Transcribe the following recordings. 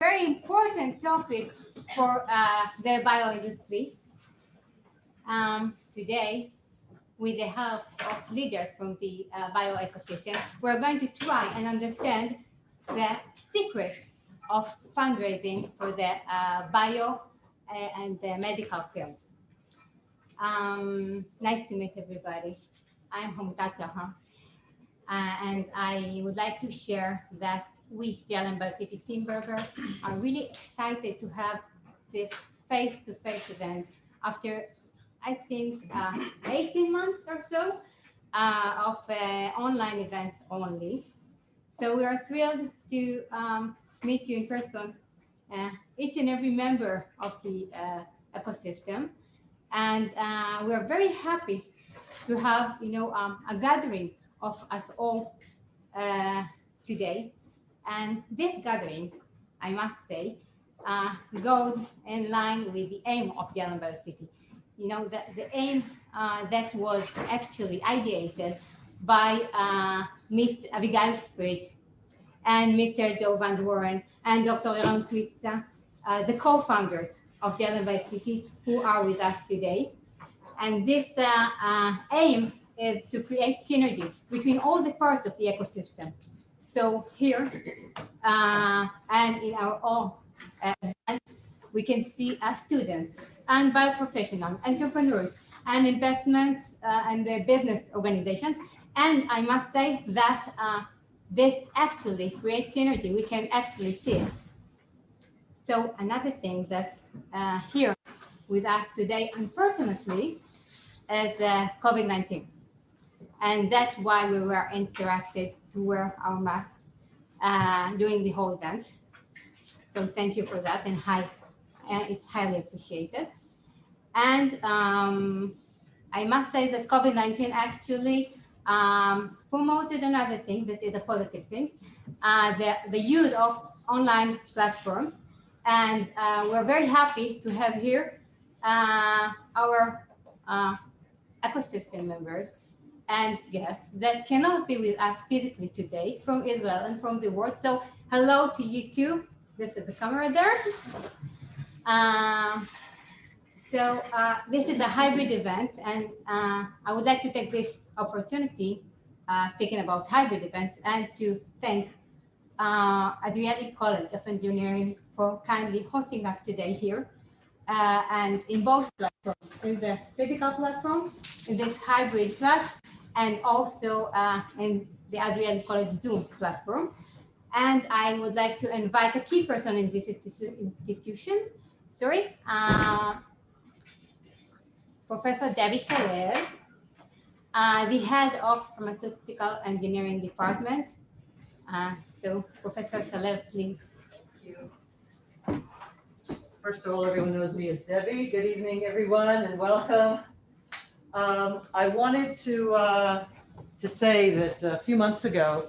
very important topic for the bioindustry. Today, with the help of leaders from the bioecosystem, we're going to try and understand the secret of fundraising for the bio and the medical fields. Nice to meet everybody. I'm Hamutat Jahan, and I would like to share that we, JLM-BioCity team members, are really excited to have this face-to-face event after, I think, 18 months or so of online events only. So we are thrilled to meet you in person, each and every member of the ecosystem. And we're very happy to have, a gathering of us all today. And this gathering, I must say, goes in line with the aim of JLM-BioCity. The aim that was actually ideated by Miss Abigail Fridge and Mr. Joe Van Warren and Dr. Aaron Switzer, the co-founders of JLM-BioCity, who are with us today. And this aim is to create synergy between all the parts of the ecosystem. So here and in our all events, we can see students and bioprofessionals, entrepreneurs, and investment and business organizations. And I must say that this actually creates synergy. We can actually see it. So another thing that here with us today, unfortunately, is COVID-19. And that's why we were instructed to wear our masks during the whole event. So thank you for that, and it's highly appreciated. And I must say that COVID-19 actually promoted another thing that is a positive thing, the use of online platforms. And we're very happy to have here our ecosystem members and guests that cannot be with us physically today from Israel and from the world. So hello to you too. This is the camera there. This is a hybrid event, and I would like to take this opportunity, speaking about hybrid events, and to thank Adriatic College of Engineering for kindly hosting us today here, and in both platforms, in the physical platform, in this hybrid class, and also in the Adriatic College Zoom platform. And I would like to invite a key person in this institution, Professor Debbie Shalel, the head of Pharmaceutical Engineering Department. So Professor Shalel, please. Thank you. First of all, everyone knows me as Debbie. Good evening, everyone, and welcome. I wanted to say that a few months ago,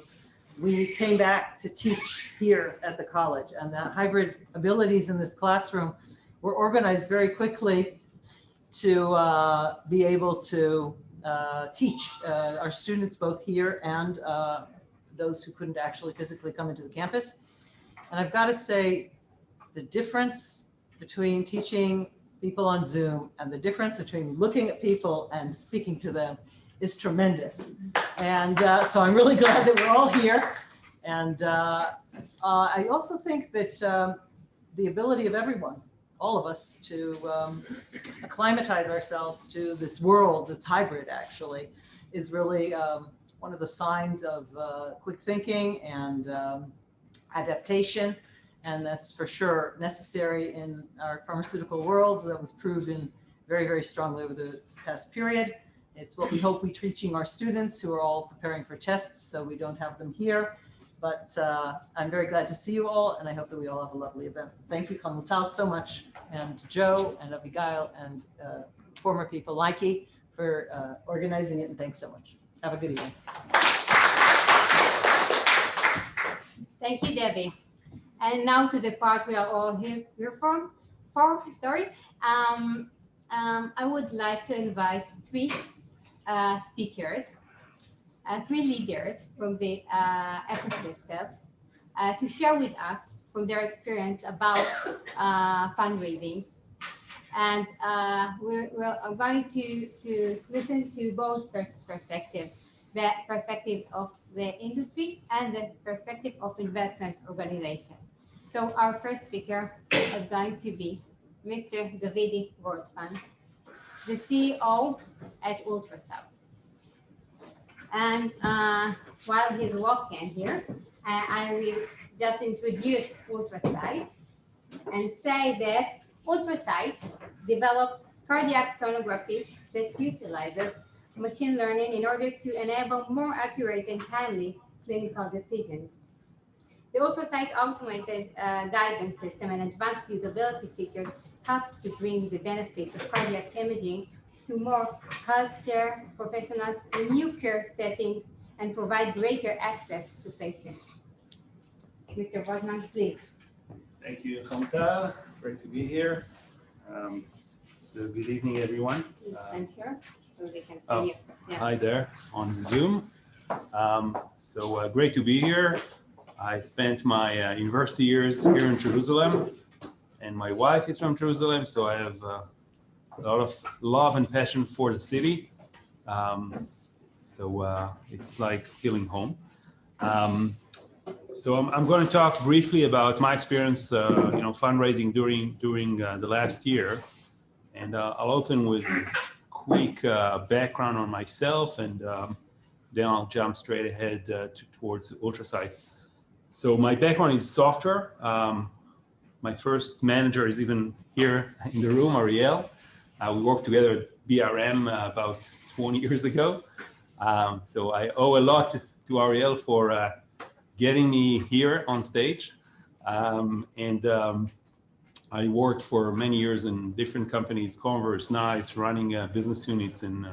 we came back to teach here at the college, and the hybrid abilities in this classroom were organized very quickly to be able to teach our students both here and those who couldn't actually physically come into the campus. And I've got to say, the difference between teaching people on Zoom and the difference between looking at people and speaking to them is tremendous. And so I'm really glad that we're all here. And I also think that the ability of everyone, all of us, to acclimatize ourselves to this world that's hybrid actually is really one of the signs of quick thinking and adaptation. And that's for sure necessary in our pharmaceutical world. That was proven very, very strongly over the past period. It's what we hope we're teaching our students who are all preparing for tests, so we don't have them here. But I'm very glad to see you all, and I hope that we all have a lovely event. Thank you, Kamutal, so much, and Joe and Abigail and former people like you for organizing it, and thanks so much. Have a good evening. Thank you, Debbie. And now to the part we are all here for. I would like to invite three speakers, three leaders from the ecosystem to share with us from their experience about fundraising. And we're going to listen to both perspectives, the perspective of the industry and the perspective of investment organization. So our first speaker is going to be Mr. Davidi Wortman, the CEO at Ultrasound. And while he's walking here, I will just introduce Ultrasound and say that Ultrasound develops cardiac sonography that utilizes machine learning in order to enable more accurate and timely clinical decisions. The Ultrasound automated guidance system and advanced usability features helps to bring the benefits of cardiac imaging to more healthcare professionals in new care settings and provide greater access to patients. Mr. Wortman, please. Thank you, Chantal. Great to be here. So good evening, everyone. Please stand here so they can see oh, you. Yeah. Hi there on Zoom. Great to be here. I spent my university years here in Jerusalem, and my wife is from Jerusalem, so I have a lot of love and passion for the city. It's like feeling home. So I'm going to talk briefly about my experience, fundraising during the last year, and I'll open with a quick background on myself, and then I'll jump straight ahead towards Ultrasound. So my background is software. My first manager is even here in the room, Ariel. We worked together at BRM about 20 years ago. So I owe a lot to Ariel for getting me here on stage. I worked for many years in different companies, Converse, NICE, running business units in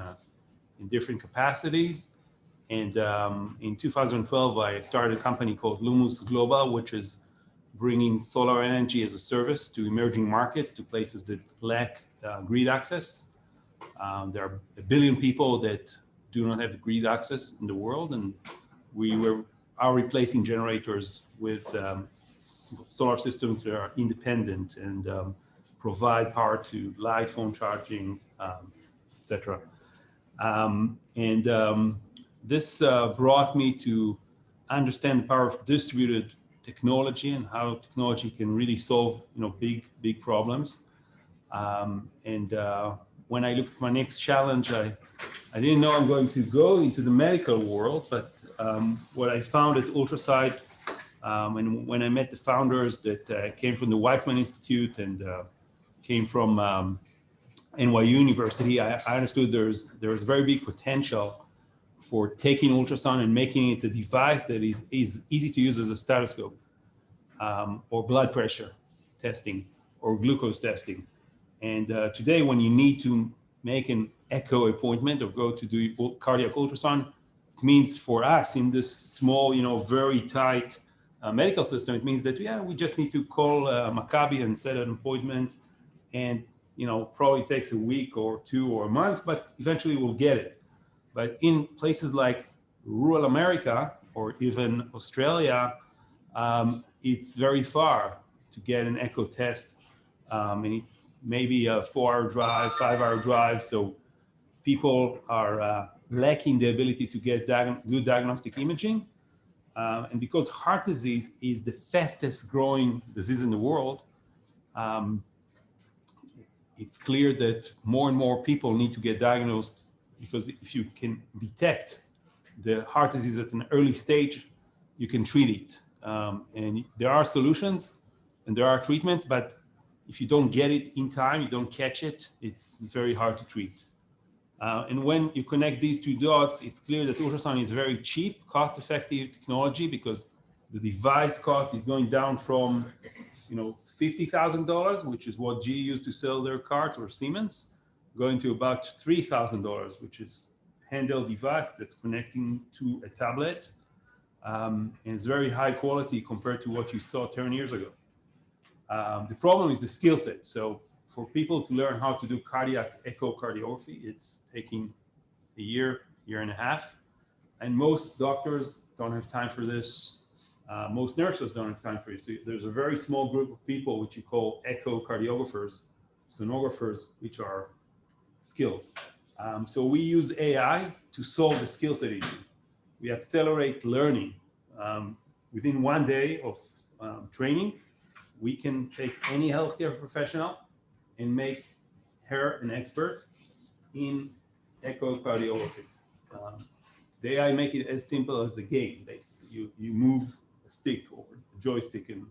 different capacities. And in 2012, I started a company called Lumus Global, which is bringing solar energy as a service to emerging markets, to places that lack grid access. There are 1 billion people that do not have grid access in the world, and we are replacing generators with solar systems that are independent and provide power to light, phone charging, etc. This brought me to understand the power of distributed technology and how technology can really solve, big problems. When I looked at my next challenge, I didn't know I'm going to go into the medical world, but what I found at Ultrasound, and when I met the founders that came from the Weizmann Institute and came from NYU University, I understood there's very big potential for taking ultrasound and making it a device that is easy to use as a stethoscope, or blood pressure testing, or glucose testing. And today, when you need to make an echo appointment or go to do cardiac ultrasound, it means for us in this small, very tight medical system, it means that, we just need to call Maccabi and set an appointment, and, probably takes a week or two or a month, but eventually we'll get it. But in places like rural America or even Australia, it's very far to get an echo test. And it may be a 4-hour drive, 5-hour drive. So people are lacking the ability to get good diagnostic imaging. And because heart disease is the fastest growing disease in the world, it's clear that more and more people need to get diagnosed, because if you can detect the heart disease at an early stage, you can treat it. And there are solutions and there are treatments, but if you don't get it in time, you don't catch it, it's very hard to treat. And when you connect these two dots, it's clear that ultrasound is very cheap, cost-effective technology, because the device cost is going down from, $50,000, which is what GE used to sell their cars, or Siemens, going to about $3,000, which is a handheld device that's connecting to a tablet. And it's very high quality compared to what you saw 10 years ago. The problem is the skill set. So for people to learn how to do cardiac echocardiography, it's taking a year and a half. And most doctors don't have time for this. Most nurses don't have time for you. So there's a very small group of people which you call echocardiographers, sonographers, which are skilled. So we use AI to solve the skills issue. We accelerate learning. Within 1 day of training, we can take any healthcare professional and make her an expert in echocardiography. The AI make it as simple as the game, basically. You move a stick or a joystick and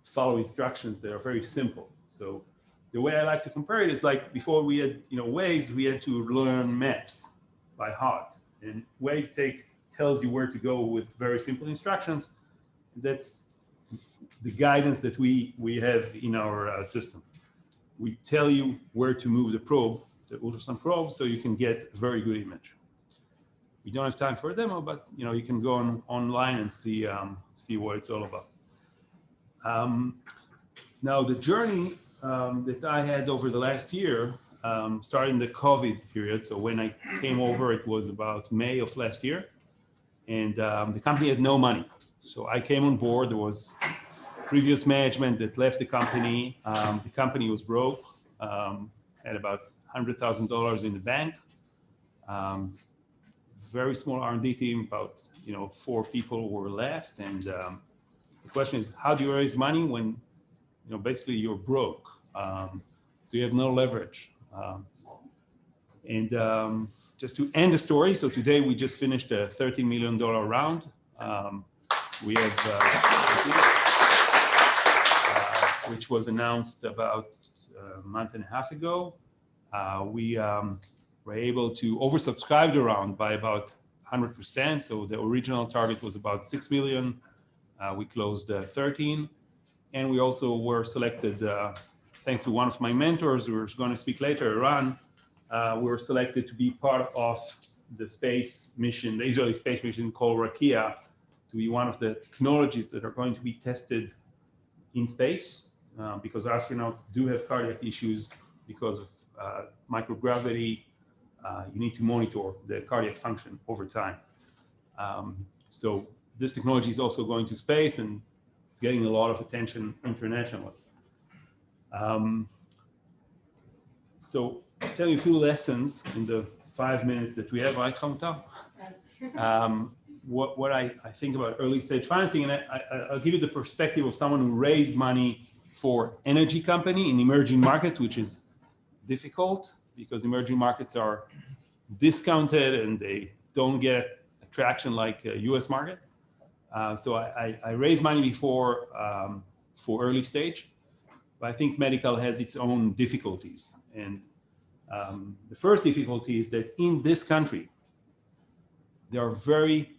follow instructions that are very simple. So the way I like to compare it is like before we had, Waze, we had to learn maps by heart. And Waze tells you where to go with very simple instructions. That's the guidance that we have in our system. We tell you where to move the probe, the ultrasound probe, so you can get a very good image. We don't have time for a demo, but you can go online and see what it's all about. Now the journey that I had over the last year started in the COVID period. So when I came over, it was about May of last year, and the company had no money. So I came on board. There was previous management that left the company. The company was broke, had about $100,000 in the bank. Very small R&D team, about 4 people were left. And the question is, how do you raise money when basically you're broke? So you have no leverage. Just to end the story, so today we just finished a $30 million round. We have, which was announced about a month and a half ago. We were able to oversubscribe the round by about 100%. So the original target was about 6 million. We closed 13. And we also were selected, thanks to one of my mentors who was going to speak later, Iran. We were selected to be part of the space mission, the Israeli space mission called Rakia, to be one of the technologies that are going to be tested in space, because astronauts do have cardiac issues because of microgravity. You need to monitor the cardiac function over time. So this technology is also going to space, and it's getting a lot of attention internationally. So I'll tell you a few lessons in the 5 minutes that we have, right, Hamutal? What I think about early stage financing, and I'll give you the perspective of someone who raised money for energy company in emerging markets, which is difficult because emerging markets are discounted and they don't get traction like a US market. So I raised money before for early stage, but I think medical has its own difficulties. And the first difficulty is that in this country, there are very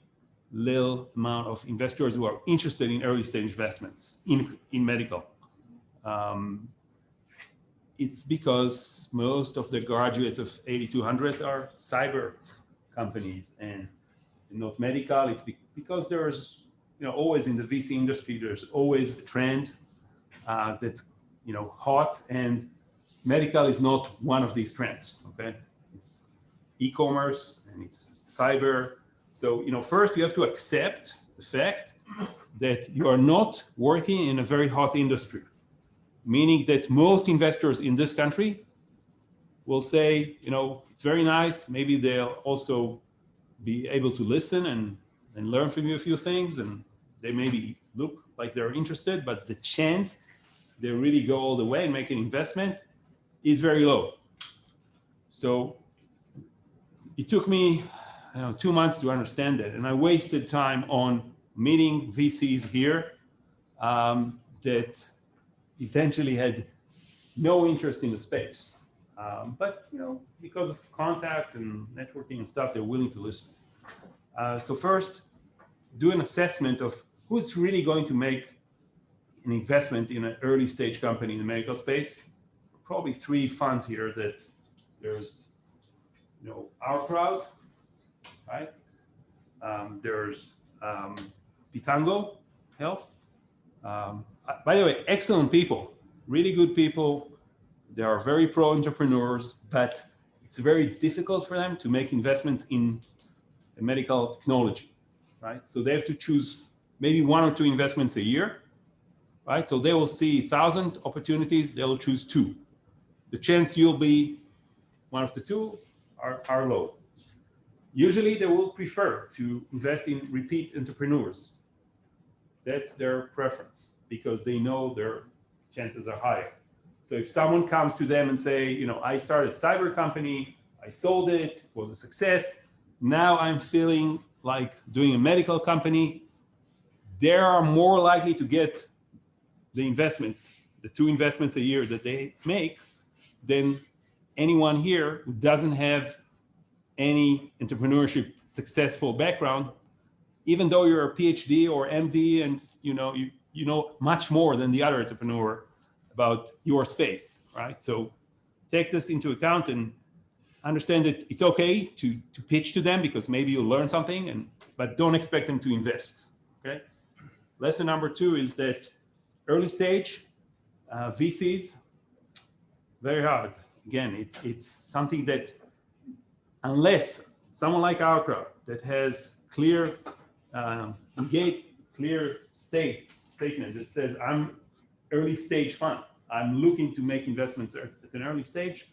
little amount of investors who are interested in early stage investments in medical. It's because most of the graduates of 8200 are cyber companies and not medical. It's because there's, always in the VC industry, there's always a trend that's, hot, and medical is not one of these trends, okay? It's e-commerce and it's cyber. So, first you have to accept the fact that you are not working in a very hot industry, meaning that most investors in this country will say, it's very nice. Maybe they'll also be able to listen and learn from you a few things, and they maybe look like they're interested, but the chance they really go all the way and make an investment is very low. So it took me 2 months to understand that, and I wasted time on meeting VCs here that eventually had no interest in the space. But because of contacts and networking and stuff, they're willing to listen. So first, do an assessment of who's really going to make an investment in an early stage company in the medical space. Probably 3 funds here that there's, our crowd, right? There's Pitango Health. By the way, excellent people, really good people. They are very pro entrepreneurs, but it's very difficult for them to make investments in medical technology, right? So they have to choose maybe 1 or 2 investments a year, right? So they will see 1,000 opportunities, they'll choose 2. The chance you'll be one of the 2 are low. Usually they will prefer to invest in repeat entrepreneurs. That's their preference because they know their chances are higher. So if someone comes to them and say, you know, I started a cyber company, I sold it, it was a success, now I'm feeling like doing a medical company, they are more likely to get the investments, the 2 investments a year that they make, than anyone here who doesn't have any entrepreneurship successful background, even though you're a PhD or MD and you know much more than the other entrepreneur about your space, right? So take this into account and understand that it's okay to pitch to them because maybe you'll learn something, but don't expect them to invest, okay? Lesson number 2 is that early stage VCs, very hard. Again, it's something that unless someone like our crowd that has clear statement that says I'm early stage fund, I'm looking to make investments at an early stage,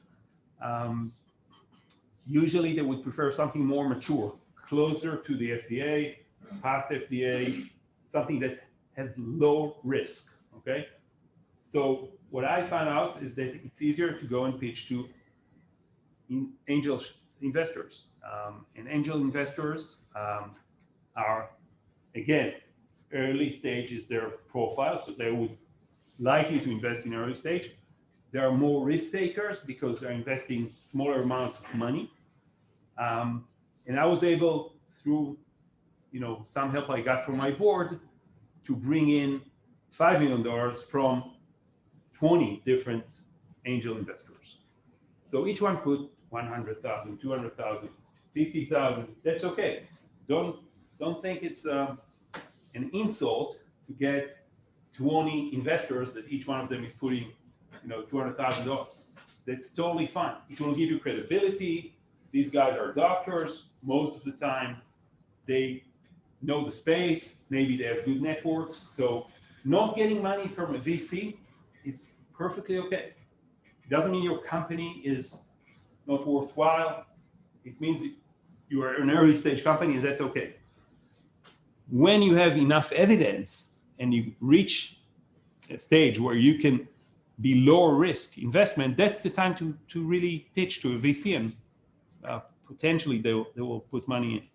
usually they would prefer something more mature, closer to the FDA, past FDA, something that has low risk, okay? So what I found out is that it's easier to go and pitch to angel investors. And angel investors are, again, early stage is their profile, so they would likely to invest in early stage. There are more risk takers because they're investing smaller amounts of money. And I was able, through some help I got from my board, to bring in $5 million from 20 different angel investors. So each one put 100,000, 200,000, 50,000. That's okay. Don't think it's an insult to get 20 investors that each one of them is putting, $200,000. That's totally fine. It will give you credibility. These guys are doctors most of the time. They know the space. Maybe they have good networks. So not getting money from a VC is perfectly okay. It doesn't mean your company is not worthwhile. It means you are an early stage company, and that's okay. When you have enough evidence and you reach a stage where you can be lower risk investment, that's the time to really pitch to a VC, and potentially they will put money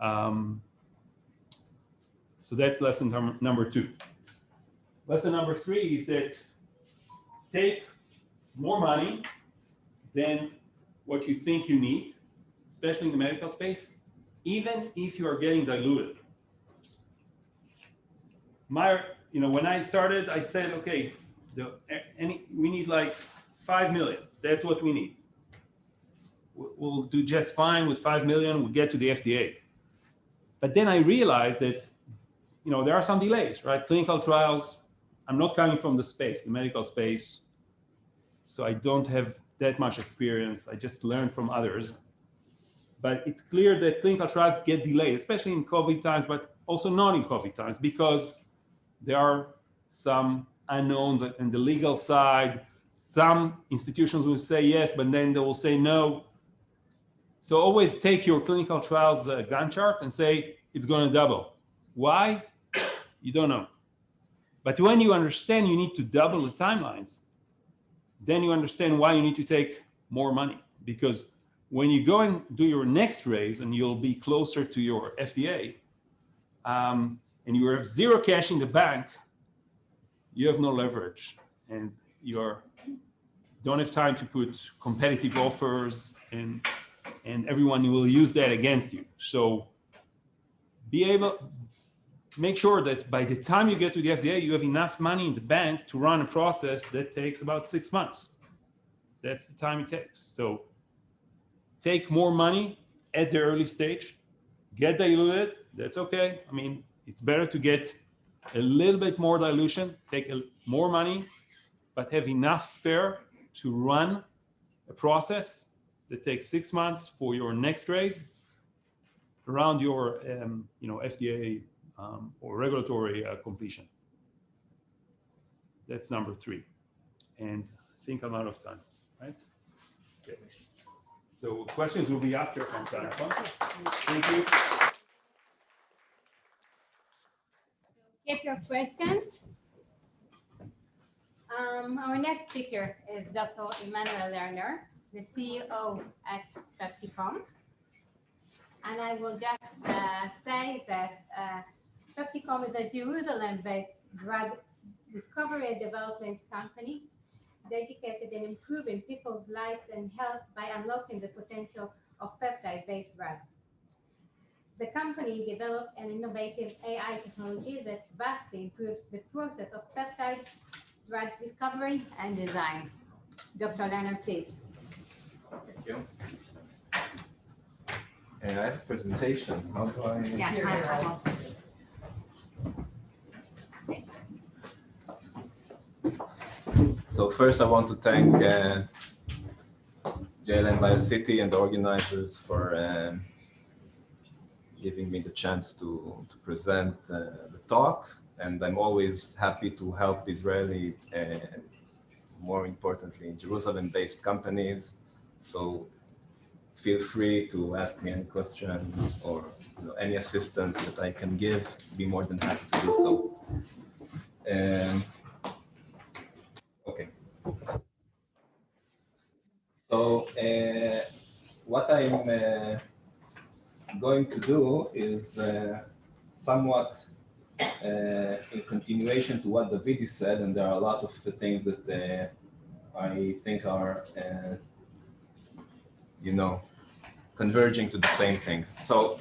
in. So that's lesson number 2. Lesson number 3 is that take more money than what you think you need, especially in the medical space, even if you are getting diluted. When I started, I said, okay, we need like 5 million. That's what we need. We'll do just fine with 5 million. We'll get to the FDA. But then I realized that, there are some delays, right? Clinical trials. I'm not coming from the space, the medical space, so I don't have that much experience. I just learned from others. But it's clear that clinical trials get delayed, especially in COVID times, but also not in COVID times, because there are some unknowns on the legal side. Some institutions will say yes, but then they will say no. So always take your clinical trials Gantt chart and say it's going to double. Why? You don't know. But when you understand you need to double the timelines, then you understand why you need to take more money. Because when you go and do your next raise and you'll be closer to your FDA, and you have zero cash in the bank, you have no leverage, and you don't have time to put competitive offers, and everyone will use that against you. So make sure that by the time you get to the FDA, you have enough money in the bank to run a process that takes about 6 months. That's the time it takes. So take more money at the early stage, get diluted, that's okay. I mean, it's better to get a little bit more dilution, take more money, but have enough spare to run a process that takes 6 months for your next raise around your FDA or regulatory completion. That's number 3. And I think I'm out of time, right? Okay. So questions will be after Santa. Thank you. Keep your questions. Our next speaker is Dr. Emmanuel Lerner, the CEO at Pepticom. And I will just say that Pepticom is a Jerusalem-based drug discovery and development company dedicated in improving people's lives and health by unlocking the potential of peptide-based drugs. The company developed an innovative AI technology that vastly improves the process of peptide drug discovery and design. Dr. Lerner, please. Thank you. And I have a presentation. How do I? Yeah, So first I want to thank JLM-BioCity and the organizers for giving me the chance to present the talk. And I'm always happy to help Israeli, more importantly, Jerusalem-based companies. So feel free to ask me any question or any assistance that I can give. Be more than happy to do so. Okay. So what I'm going to do is somewhat in continuation to what Davidi said, and there are a lot of things that I think are, converging to the same thing. So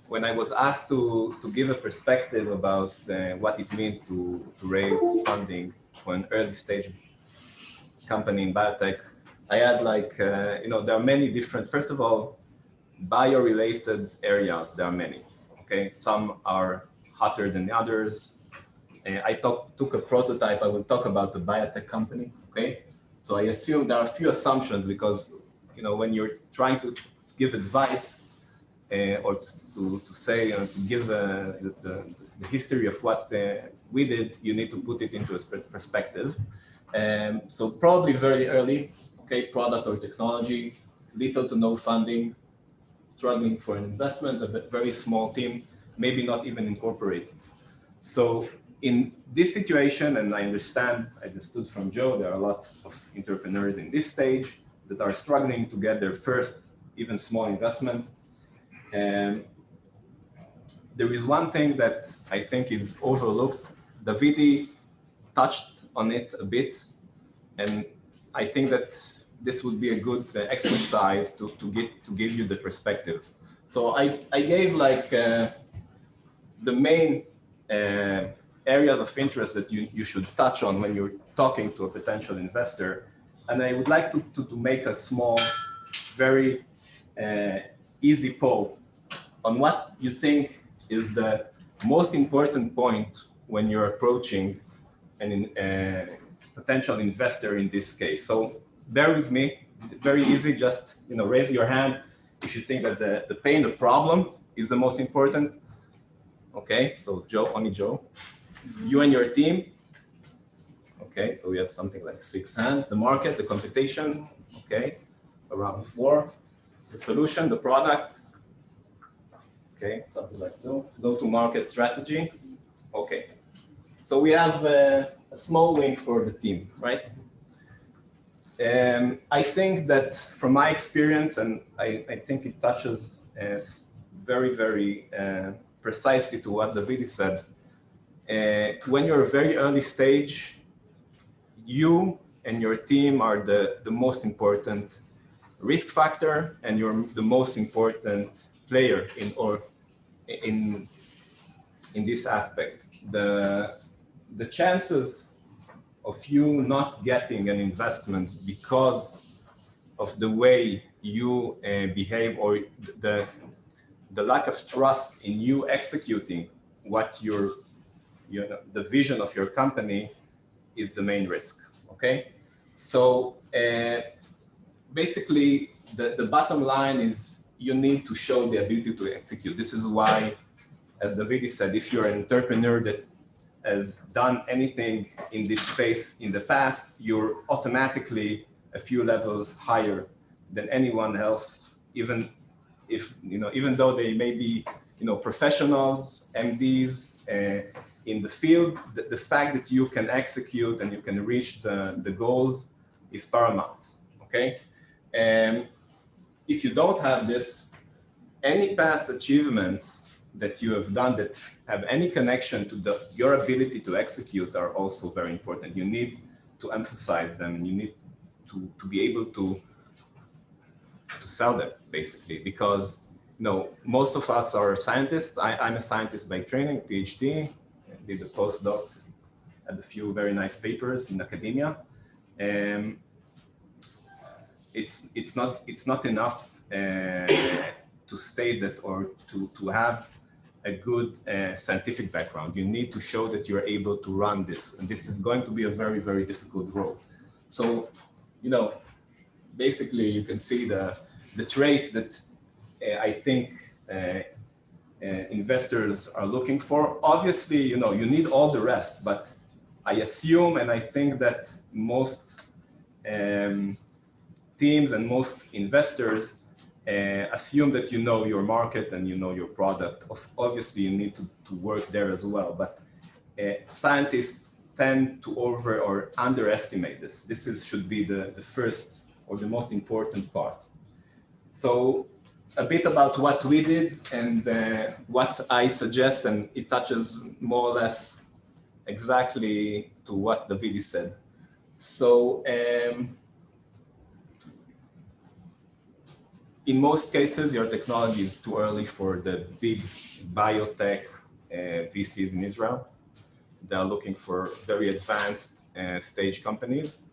when I was asked to give a perspective about what it means to raise funding for an early stage company in biotech, I had there are many different, first of all, bio-related areas, there are many, okay? Some are hotter than others. I took a prototype, I will talk about the biotech company, okay? So I assume there are a few assumptions because, when you're trying to give advice or to say, to give the history of what we did, you need to put it into a perspective. So probably very early, okay, product or technology, little to no funding, struggling for an investment, a very small team, maybe not even incorporated. So in this situation, and I understood from Joe, there are a lot of entrepreneurs in this stage that are struggling to get their first, even small investment. And there is one thing that I think is overlooked. Davidi touched on it a bit, and I think that this would be a good exercise to give you the perspective. So I gave the main areas of interest that you should touch on when you're talking to a potential investor. And I would like to make a small, very easy poll on what you think is the most important point when you're approaching a potential investor in this case. So bear with me, very easy, just raise your hand if you think that the pain, the problem is the most important. Okay, so Joe, only Joe. You and your team. Okay, so we have something like 6 hands. The market, the competition, okay, around 4. The solution, the product, okay, something like 2. Go-to-market strategy, okay. So we have a small win for the team, right? I think that from my experience, and I think it touches very, very precisely to what Davidi said, when you're a very early stage, you and your team are the most important risk factor, and you're the most important player in this aspect. The chances of you not getting an investment because of the way you behave, or the lack of trust in you executing what the vision of your company, is the main risk, okay? So basically, the bottom line is you need to show the ability to execute. This is why as Davidi said, if you're an entrepreneur that has done anything in this space in the past, you're automatically a few levels higher than anyone else, even if, even though they may be, professionals, MDs in the field, the fact that you can execute and you can reach the goals is paramount, okay? And if you don't have this, any past achievements that you have done that have any connection to your ability to execute are also very important. You need to emphasize them, and you need to be able to sell them, basically, because most of us are scientists. I'm a scientist by training, PhD, did a postdoc, had a few very nice papers in academia. It's not enough to state that, or to have a good scientific background. You need to show that you're able to run this, and this is going to be a very, very difficult role. So, basically you can see the traits that I think investors are looking for. Obviously, you need all the rest, but I assume, and I think that most teams and most investors assume that you know your market and you know your product. Obviously, you need to work there as well, but scientists tend to over or underestimate this. This should be the first or the most important part. So a bit about what we did and what I suggest, and it touches more or less exactly to what Davidi said. So in most cases, your technology is too early for the big biotech VCs in Israel. They're looking for very advanced stage companies.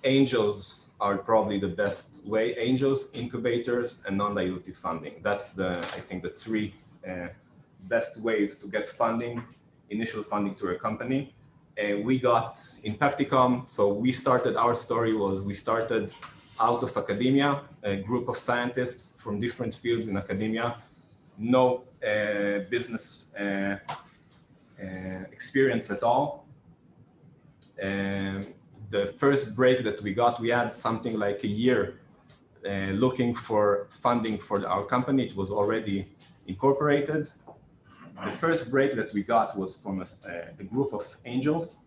Angels are probably the best way. Angels, incubators, and non-dilutive funding. That's I think the three best ways to get funding, initial funding to a company. We got in Pepticom, so our story was we started out of academia, a group of scientists from different fields in academia, no business experience at all. The first break that we had something like a year looking for funding for our company. It was already incorporated. The first break that we got was from a group of angels.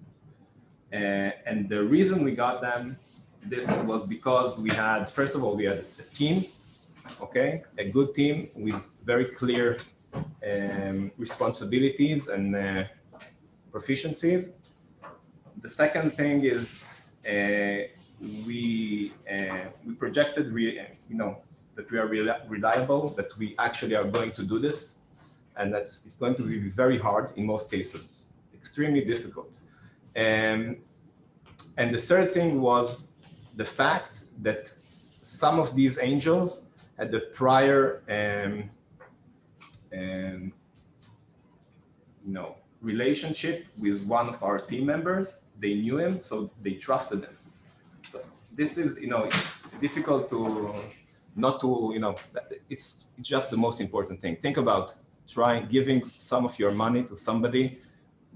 And the reason we got them, this was because first of all, we had a team, okay? A good team with very clear responsibilities and proficiencies. The second thing is we projected that we are reliable, that we actually are going to do this, and it's going to be very hard in most cases, extremely difficult. And the third thing was the fact that some of these angels had the prior relationship with one of our team members. They knew him, so they trusted him. So this is, it's difficult to not to, it's just the most important thing. Think about giving some of your money to somebody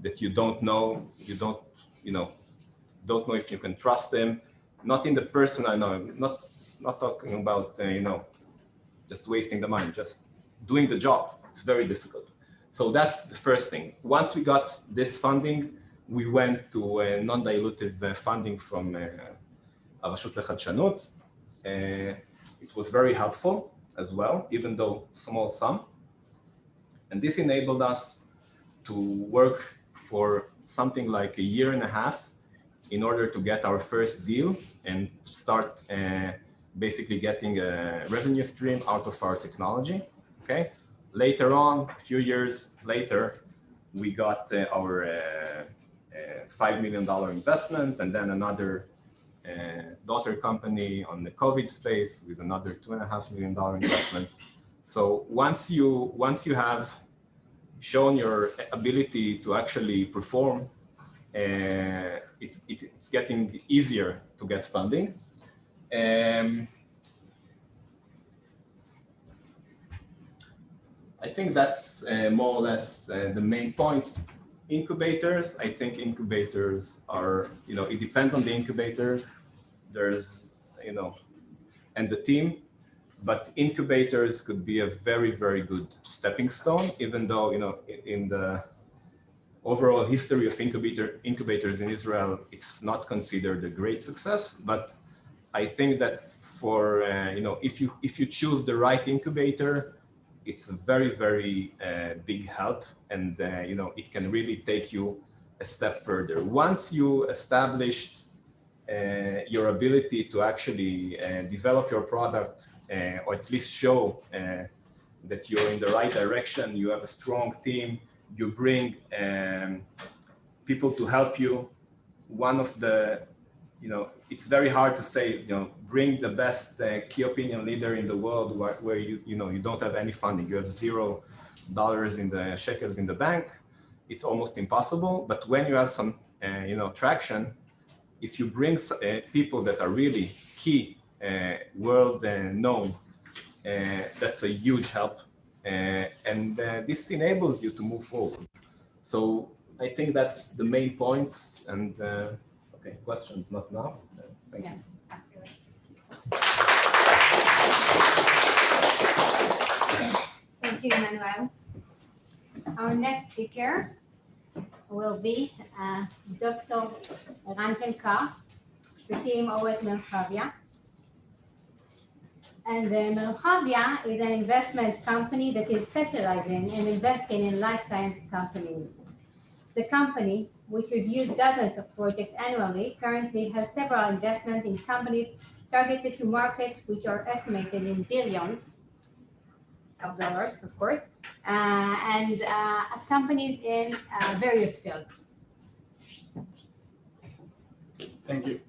that you don't know, don't know if you can trust them. Not in the personal, not talking about, just wasting the money, just doing the job. It's very difficult. So that's the first thing. Once we got this funding, we went to non-dilutive funding from הרשות לחדשנות. It was very helpful as well, even though small sum. And this enabled us to work for something like a year and a half in order to get our first deal and start basically getting a revenue stream out of our technology, okay? Later on, a few years later, we got our $5 million investment, and then another daughter company on the COVID space with another $2.5 million investment. So once you have shown your ability to actually perform, it's getting easier to get funding. I think that's more or less the main points. Incubators, I think incubators are, it depends on the incubator. There's, and the team, but incubators could be a very, very good stepping stone, even though, in the overall history of incubators in Israel, it's not considered a great success. But I think that for, if you choose the right incubator, it's a very, very big help, and it can really take you a step further. Once you established your ability to actually develop your product, or at least show that you're in the right direction, you have a strong team, you bring people to help you. One of the, it's very hard to say, bring the best key opinion leader in the world where you don't have any funding. You have $0 in the shekels in the bank. It's almost impossible. But when you have some, traction, if you bring people that are really key, world known, that's a huge help. And this enables you to move forward. So I think that's the main points. And okay, questions, not now. Thank you. Thank you, Emmanuel. Our next speaker will be Dr. Ran Kelkar, the CMO at Merchavia. And Merchavia is an investment company that is specializing in investing in life science companies. The company, which reviews dozens of projects annually, currently has several investments in companies targeted to markets which are estimated in billions of dollars, of course, and companies in various fields. Thank you.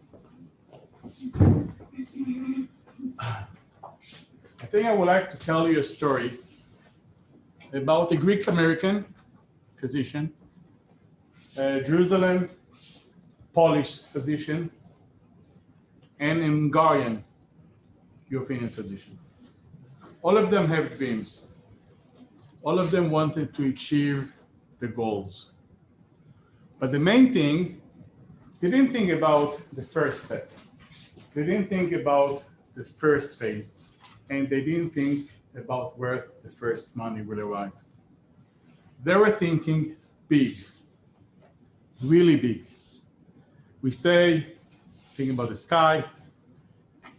I think I would like to tell you a story about a Greek American physician, a Jerusalem Polish physician, and a Hungarian European physician. All of them have dreams. All of them wanted to achieve the goals. But the main thing, they didn't think about the first step. They didn't think about the first phase. And they didn't think about where the first money will arrive. They were thinking big, really big. We say, thinking about the sky,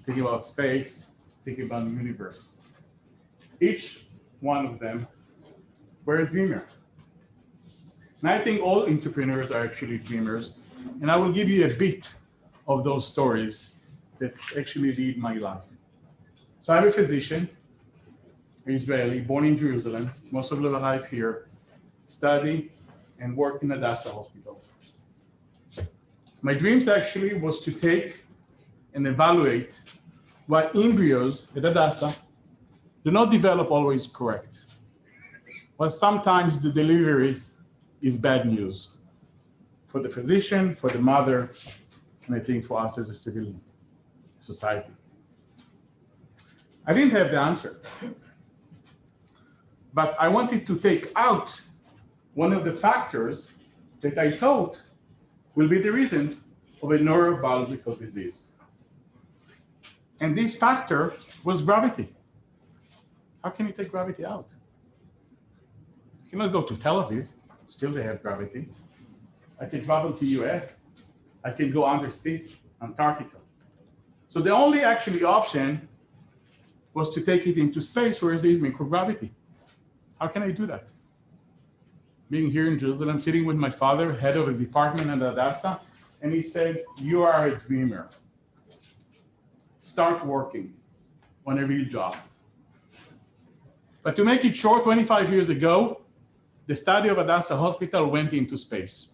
thinking about space, thinking about the universe. Each one of them were a dreamer. And I think all entrepreneurs are actually dreamers. And I will give you a bit of those stories that actually lead my life. So I'm a physician, Israeli, born in Jerusalem, most of my life here, studied and worked in Hadassah Hospital. My dreams actually was to take and evaluate why embryos at Hadassah do not develop always correct. But sometimes the delivery is bad news for the physician, for the mother, and I think for us as a civil society. I didn't have the answer, but I wanted to take out one of the factors that I thought will be the reason of a neurobiological disease. And this factor was gravity. How can you take gravity out? You cannot go to Tel Aviv, still they have gravity. I can travel to US, I can go undersea, Antarctica. So the only actually option was to take it into space where there is microgravity. How can I do that? Being here in Jerusalem, sitting with my father, head of a department at Hadassah, and he said, you are a dreamer. Start working on a real job. But to make it short, 25 years ago, the study of Hadassah Hospital went into space.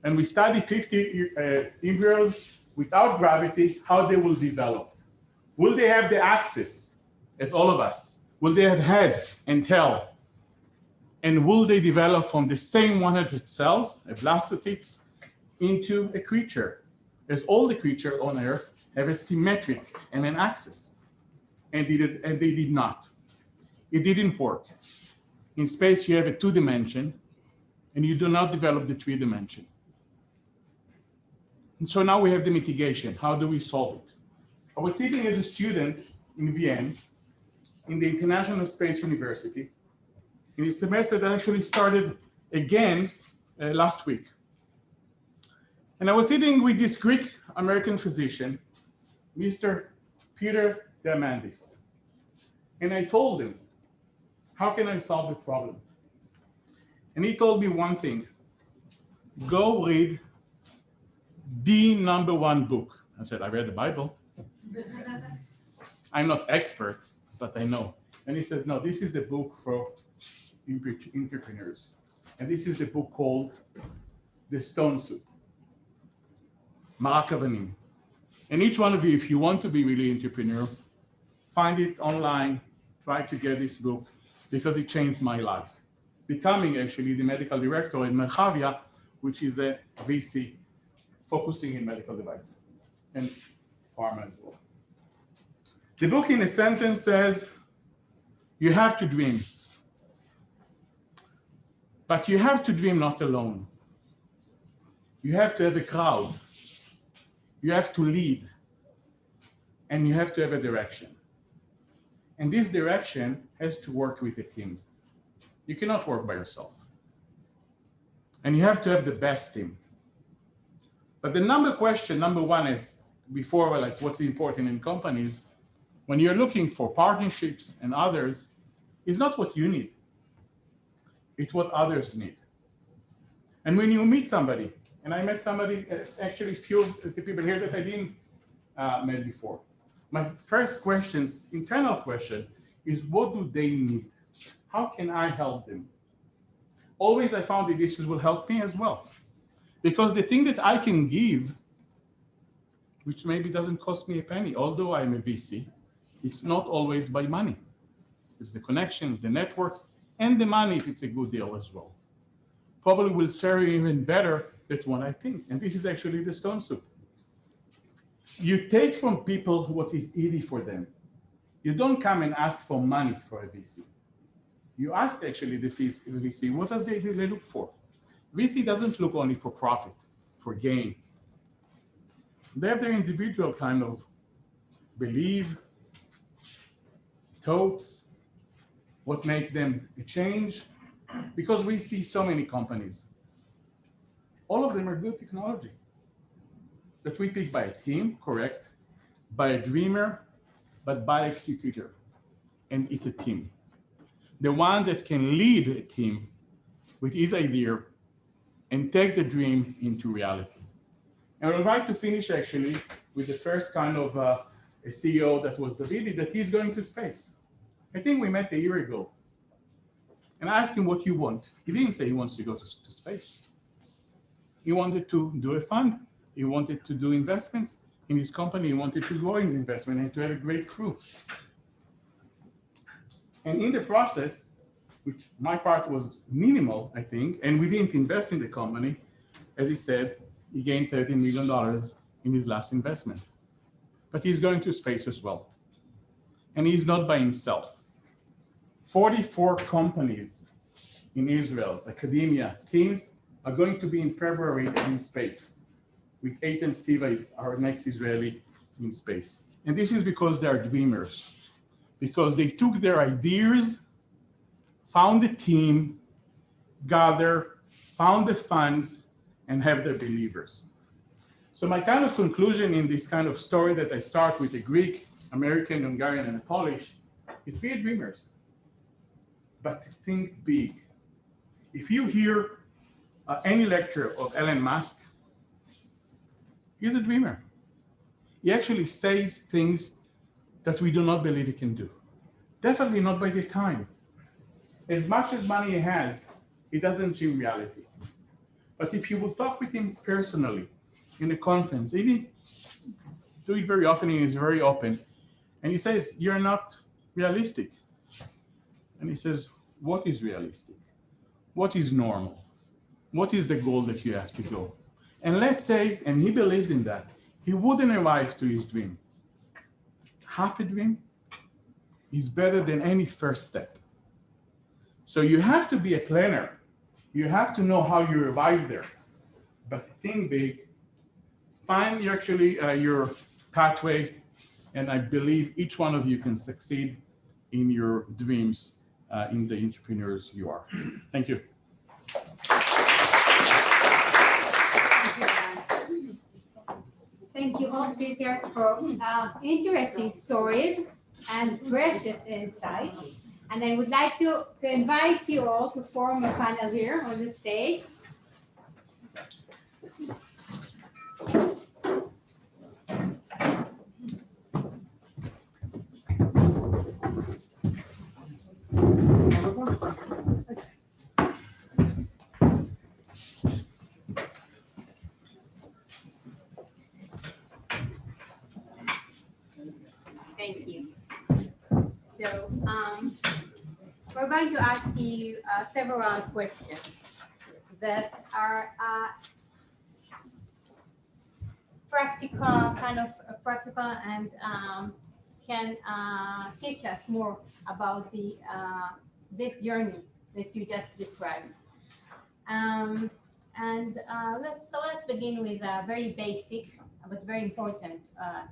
And we studied 50 embryos without gravity, how they will develop. Will they have the access as all of us? Will they have head and tail? And will they develop from the same 100 cells, a blastocyst, into a creature? As all the creatures on Earth have a symmetric and an axis. And they did not. It didn't work. In space, you have a 2-dimension, and you do not develop the 3-dimension. And so now we have the mitigation. How do we solve it? I was sitting as a student in Vienna, in the International Space University, in a semester that actually started again last week. And I was sitting with this Greek-American physician, Mr. Peter Diamandis. And I told him, how can I solve the problem? And he told me one thing: go read the #1 book. I said, I read the Bible. I'm not expert, but I know. And he says, no, this is the book for entrepreneurs. And this is the book called The Stone Soup, Marak Avanim. And each one of you, if you want to be really entrepreneur, find it online, try to get this book, because it changed my life. Becoming actually the medical director in Merchavia, which is a VC focusing in medical devices and pharma as well. The book in a sentence says, you have to dream, but you have to dream not alone. You have to have a crowd. You have to lead, and you have to have a direction. And this direction has to work with a team. You cannot work by yourself. And you have to have the best team. But the number one is, before like what's important in companies, when you're looking for partnerships and others, is not what you need. It's what others need. And when you meet somebody, and I met somebody, actually few of the people here that I didn't met before. My first internal question is, what do they need? How can I help them? Always I found that this will help me as well. Because the thing that I can give, which maybe doesn't cost me a penny, although I'm a VC, it's not always by money. It's the connections, the network, and the money if it's a good deal as well. Probably will serve you even better than what I think. And this is actually the stone soup. You take from people what is easy for them. You don't come and ask for money for a VC. You ask actually the VC, what does they look for? VC doesn't look only for profit, for gain. They have their individual kind of belief, thoughts, what make them a change, because we see so many companies. All of them are good technology that we pick by a team, correct, by a dreamer, but by an executor, and it's a team. The one that can lead a team with his idea and take the dream into reality. And I would like to finish actually with the first kind of a CEO that was Davidi, that he's going to space. I think we met a year ago. And I asked him, what you want? He didn't say he wants to go to space. He wanted to do a fund. He wanted to do investments in his company. He wanted to grow his investment and to have a great crew. And in the process, which my part was minimal, I think, and we didn't invest in the company, as he said, he gained $13 million in his last investment. But he's going to space as well. And he's not by himself. 44 companies in Israel's academia teams are going to be in February in space, with Eitan Stiva, our next Israeli, in space. And this is because they are dreamers, because they took their ideas, found a team, found the funds, and have their believers. So my kind of conclusion in this kind of story that I start with a Greek, American, Hungarian, and a Polish is be dreamers, but think big. If you hear any lecture of Elon Musk, he's a dreamer. He actually says things that we do not believe he can do. Definitely not by the time. As much as money he has, he doesn't achieve reality. But if you will talk with him personally in a conference, he didn't do it very often, and he's very open. And he says, you're not realistic. And he says, what is realistic? What is normal? What is the goal that you have to go? And let's say, and he believes in that, he wouldn't arrive to his dream. Half a dream is better than any first step. So you have to be a planner. You have to know how you arrive there. But think big. Find your pathway, and I believe each one of you can succeed in your dreams, in the entrepreneurs you are. Thank you. Thank you all, Peter, for interesting stories and precious insights. And I would like to invite you all to form a panel here on the stage. Thank you. So we're going to ask you several questions that are practical and can teach us more about this journey that you just described. Let's begin with a very basic but very important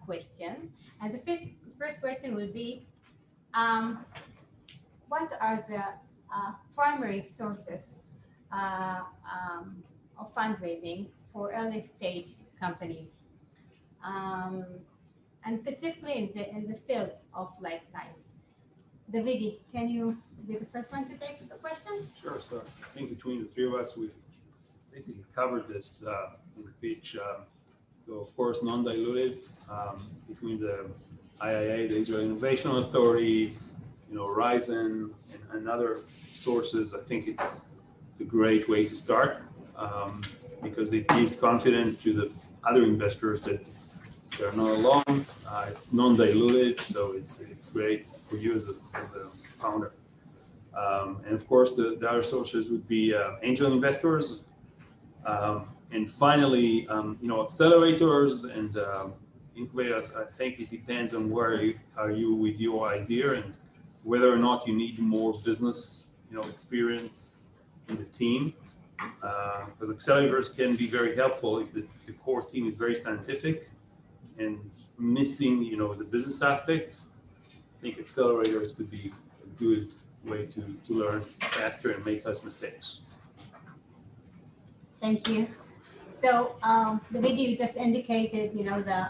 question. And the first question would be, what are the primary sources of fundraising for early stage companies? And specifically in the field of life science. Davidi, can you be the first one to take the question? Sure. So I think between the three of us, we basically covered this in the pitch. So of course, non-dilutive between the IIA, the Israel Innovation Authority, Horizon, and other sources. I think it's a great way to start because it gives confidence to the other investors that they're not alone. It's non-dilutive, so it's great for you as a founder. And of course, the other sources would be angel investors, and finally, accelerators and incubators. I think it depends on where are you with your idea and whether or not you need more business, experience in the team. Because accelerators can be very helpful if the core team is very scientific and missing, the business aspects. I think accelerators could be a good way to learn faster and make less mistakes. Thank you. So the video just indicated, the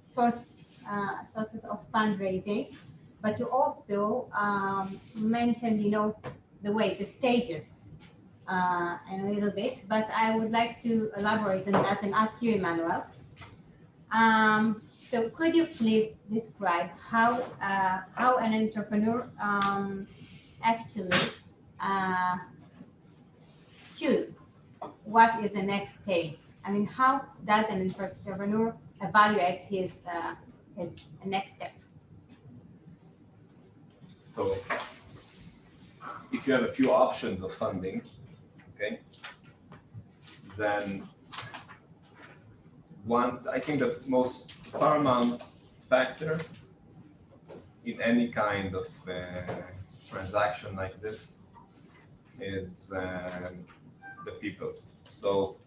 sources of fundraising, but you also mentioned, the stages in a little bit. But I would like to elaborate on that and ask you, Emmanuel. So could you please describe how an entrepreneur actually choose what is the next stage? I mean, how does an entrepreneur evaluate his next step? So if you have a few options of funding, okay, then I think the most paramount factor in any kind of transaction like this is the people. So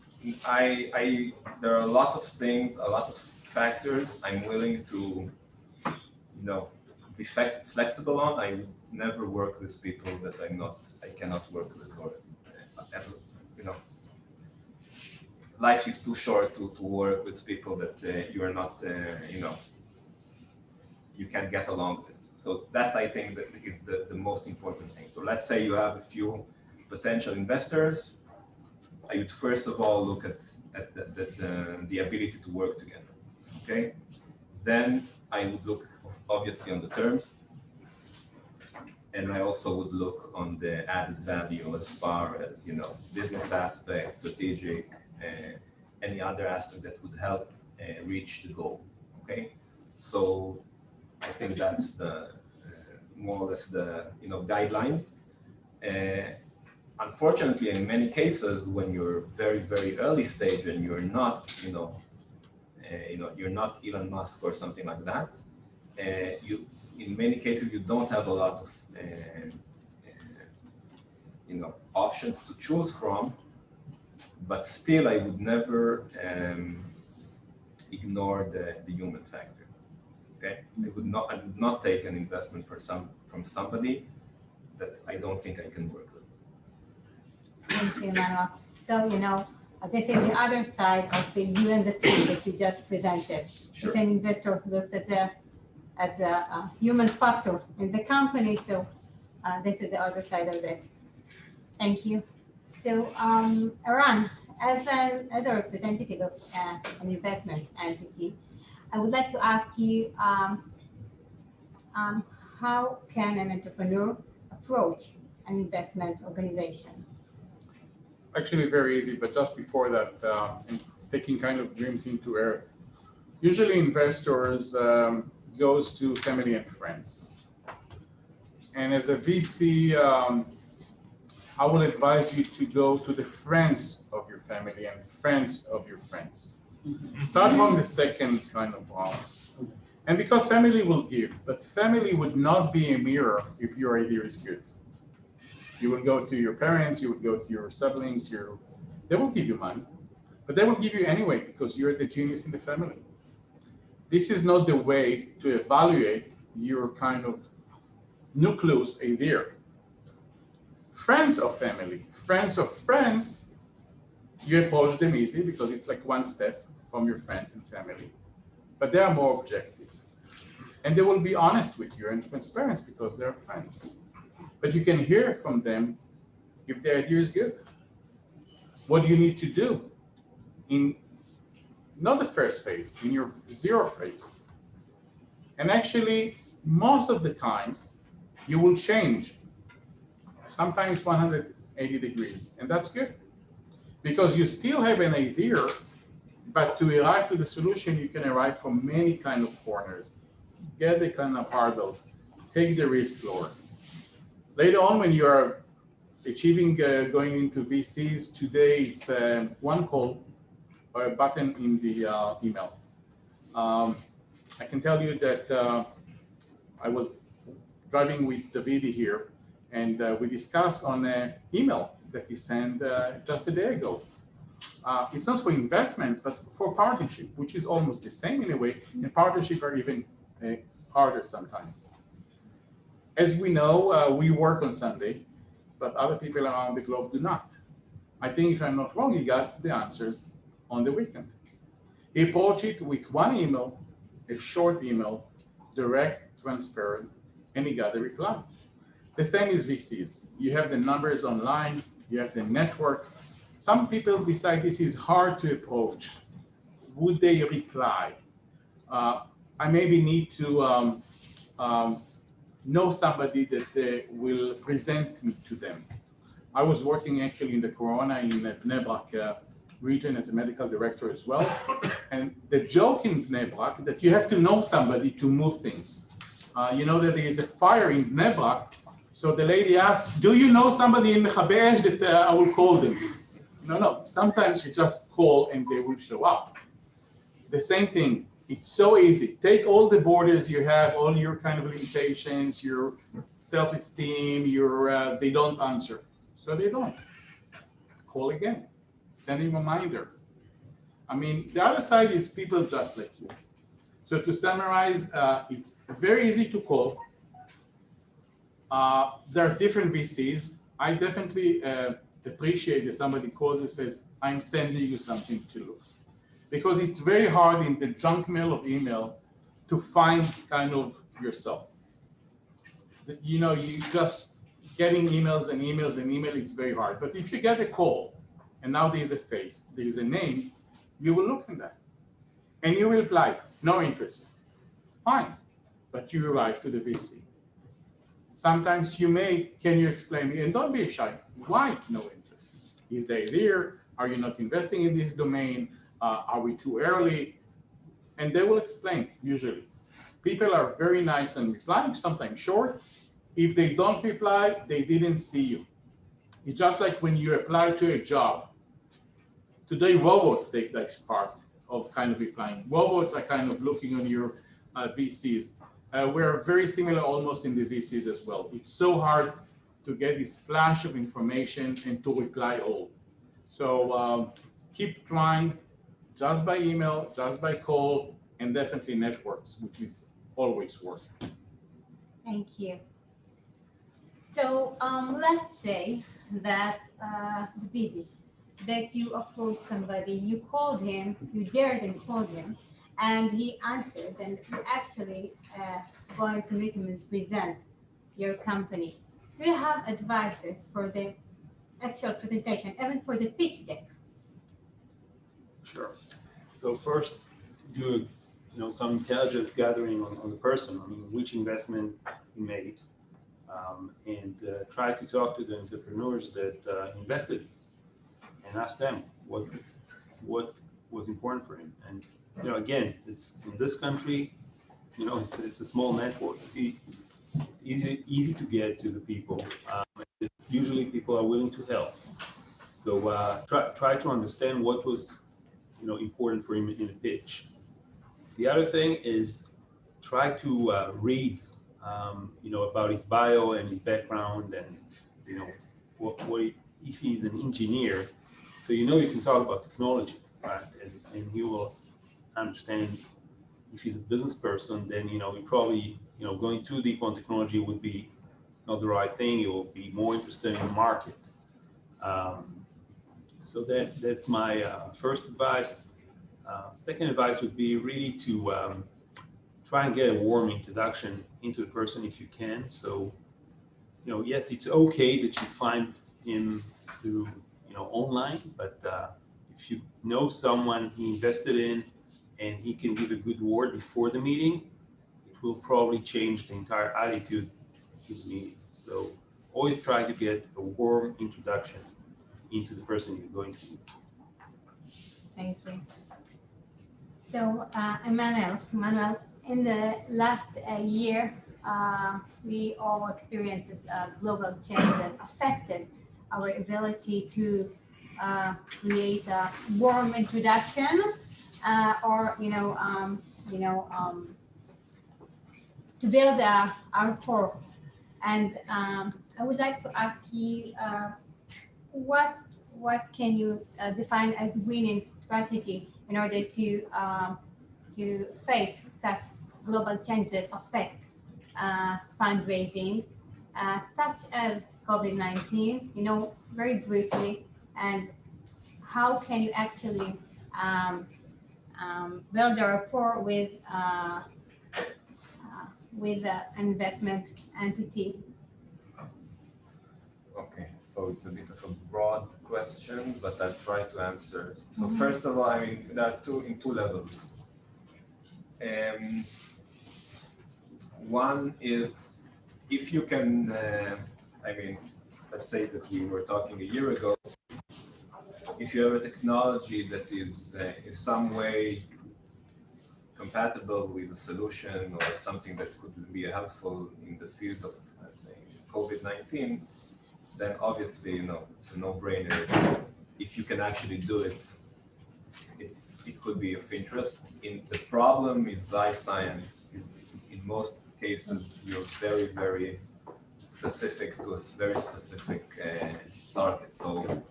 there are a lot of things, a lot of factors I'm willing to, be flexible on. I would never work with people that I cannot work with, or ever, life is too short to work with people that you are not, you can get along with. So that's, I think, that is the most important thing. So let's say you have a few potential investors. I would first of all look at the ability to work together. Okay, then I would look obviously on the terms, and I also would look on the added value as far as business aspects, strategic, any other aspect that would help reach the goal. Okay, so I think that's the more or less the guidelines. Unfortunately, in many cases, when you're very, very early stage and you're not, you're not Elon Musk or something like that, in many cases you don't have a lot of options to choose from, but still I would never ignore the human factor. Okay, I would not take an investment from somebody that I don't think I can work with. Thank you, Manuel. So, this is the other side of the you and the team that you just presented. Sure. If an investor looks at the human factor in the company, so this is the other side of this. Thank you. So, Eran, as a representative of an investment entity, I would like to ask you, how can an entrepreneur approach an investment organization? Actually, very easy, but just before that, taking kind of dreams into earth. Usually investors goes to family and friends. And as a VC, I will advise you to go to the friends of your family and friends of your friends. Start from the second kind of round. And because family will give, but family would not be a mirror if your idea is good. You will go to your parents, you will go to your siblings, they will give you money, but they will give you anyway because you're the genius in the family. This is not the way to evaluate your kind of nucleus idea. Friends of family, friends of friends, you approach them easy because it's like one step from your friends and family, but they are more objective. And they will be honest with you and transparent because they're friends. But you can hear from them if the idea is good. What do you need to do in not the first phase, in your zero phase? And actually, most of the times, you will change, sometimes 180 degrees, and that's good. Because you still have an idea, but to arrive to the solution, you can arrive from many kind of corners. Get the kind of hurdle, take the risk lower. Later on, when you are achieving going into VCs, today it's one call or a button in the email. I can tell you that I was driving with Davidi here, and we discussed on an email that he sent just a day ago. It's not for investment, but for partnership, which is almost the same in a way, and partnership are even harder sometimes. As we know, we work on Sunday, but other people around the globe do not. I think if I'm not wrong, he got the answers on the weekend. He approached it with one email, a short email, direct, transparent, and he got a reply. The same is VCs. You have the numbers online, you have the network. Some people decide this is hard to approach. Would they reply? I maybe need to know somebody that will present me to them. I was working actually in the Corona in Bnei Brak region as a medical director as well. And the joke in Bnei Brak that you have to know somebody to move things. You know that there is a fire in Bnei Brak. So the lady asked, do you know somebody in Mechabe Esh that I will call them? No. Sometimes you just call and they will show up. The same thing. It's so easy. Take all the borders you have, all your kind of limitations, your self-esteem, they don't answer. So they don't. Call again. Send him a reminder. I mean, the other side is people just like you. So to summarize, it's very easy to call. There are different VCs. I definitely appreciate that somebody calls and says, I'm sending you something to look. Because it's very hard in the junk mail of email to find kind of yourself. You know, you just getting emails and emails and email, it's very hard. But if you get a call and now there's a face, there's a name, you will look in that. And you will reply, no interest. Fine, but you arrive to the VC. Sometimes you may, can you explain me? And don't be shy, why no interest? Is the idea, are you not investing in this domain? Are we too early? And they will explain, usually. People are very nice and replying, sometimes short. If they don't reply, they didn't see you. It's just like when you apply to a job. Today, robots take this part of kind of replying. Robots are kind of looking on your VCs. We're very similar almost in the VCs as well. It's so hard to get this flash of information and to reply all. So keep trying, just by email, just by call, and definitely networks, which is always work. Thank you. So let's say that Davidi, that you approached somebody, you called him, you dared and called him, and he answered, and you actually going to meet him and present your company. Do you have advices for the actual presentation, even for the pitch deck? Sure. So first, do some intelligence gathering on the person. I mean, which investment he made, and try to talk to the entrepreneurs that invested, and ask them what was important for him. And again, it's in this country, it's a small network. It's easy to get to the people. Usually, people are willing to help. So try to understand what was important for him in a pitch. The other thing is try to read about his bio and his background, and what if he's an engineer, so you can talk about technology, right? And he will understand. If he's a business person, then he probably going too deep on technology would be not the right thing. He will be more interested in the market. So that's my first advice. Second advice would be really to try and get a warm introduction into the person if you can. So, yes, it's okay that you find him through, online, but if you know someone he invested in and he can give a good word before the meeting, it will probably change the entire attitude to the meeting. So always try to get a warm introduction into the person you're going to meet. Thank you. So, Emmanuel, in the last year, we all experienced global change that affected our ability to create a warm introduction, or to build our rapport. And I would like to ask you, what can you define as winning strategy in order to face such global changes that affect fundraising, such as COVID-19, very briefly, and how can you actually build a rapport with an investment entity? Okay, so it's a bit of a broad question, but I'll try to answer. So first of all, there are two levels. One is if you can, let's say that we were talking a year ago, if you have a technology that is in some way compatible with a solution or something that could be helpful in the field of, let's say, COVID-19, then obviously, it's a no-brainer. If you can actually do it, it could be of interest. The problem is life science. In most cases, you're very, very specific to a very specific target. So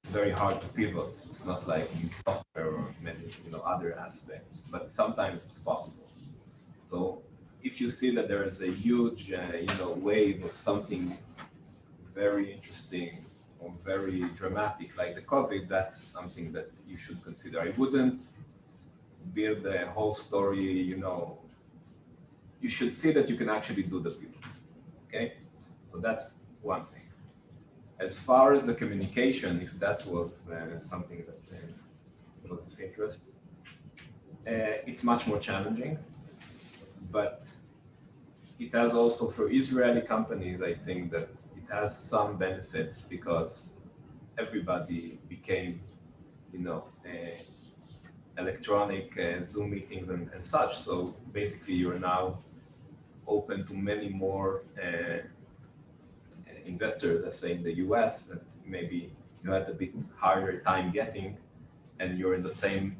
it's very hard to pivot. It's not like in software or many other aspects, but sometimes it's possible. So if you see that there is a huge wave of something very interesting or very dramatic like the COVID, that's something that you should consider. I wouldn't build a whole story, you should see that you can actually do the pivot, okay? So that's one thing. As far as the communication, if that was something that was of interest, it's much more challenging, but it has also for Israeli companies, I think that it has some benefits because everybody became, electronic Zoom meetings and such. So basically you're now open to many more investors, let's say in the US, that maybe you had a bit harder time getting, and you're in the same,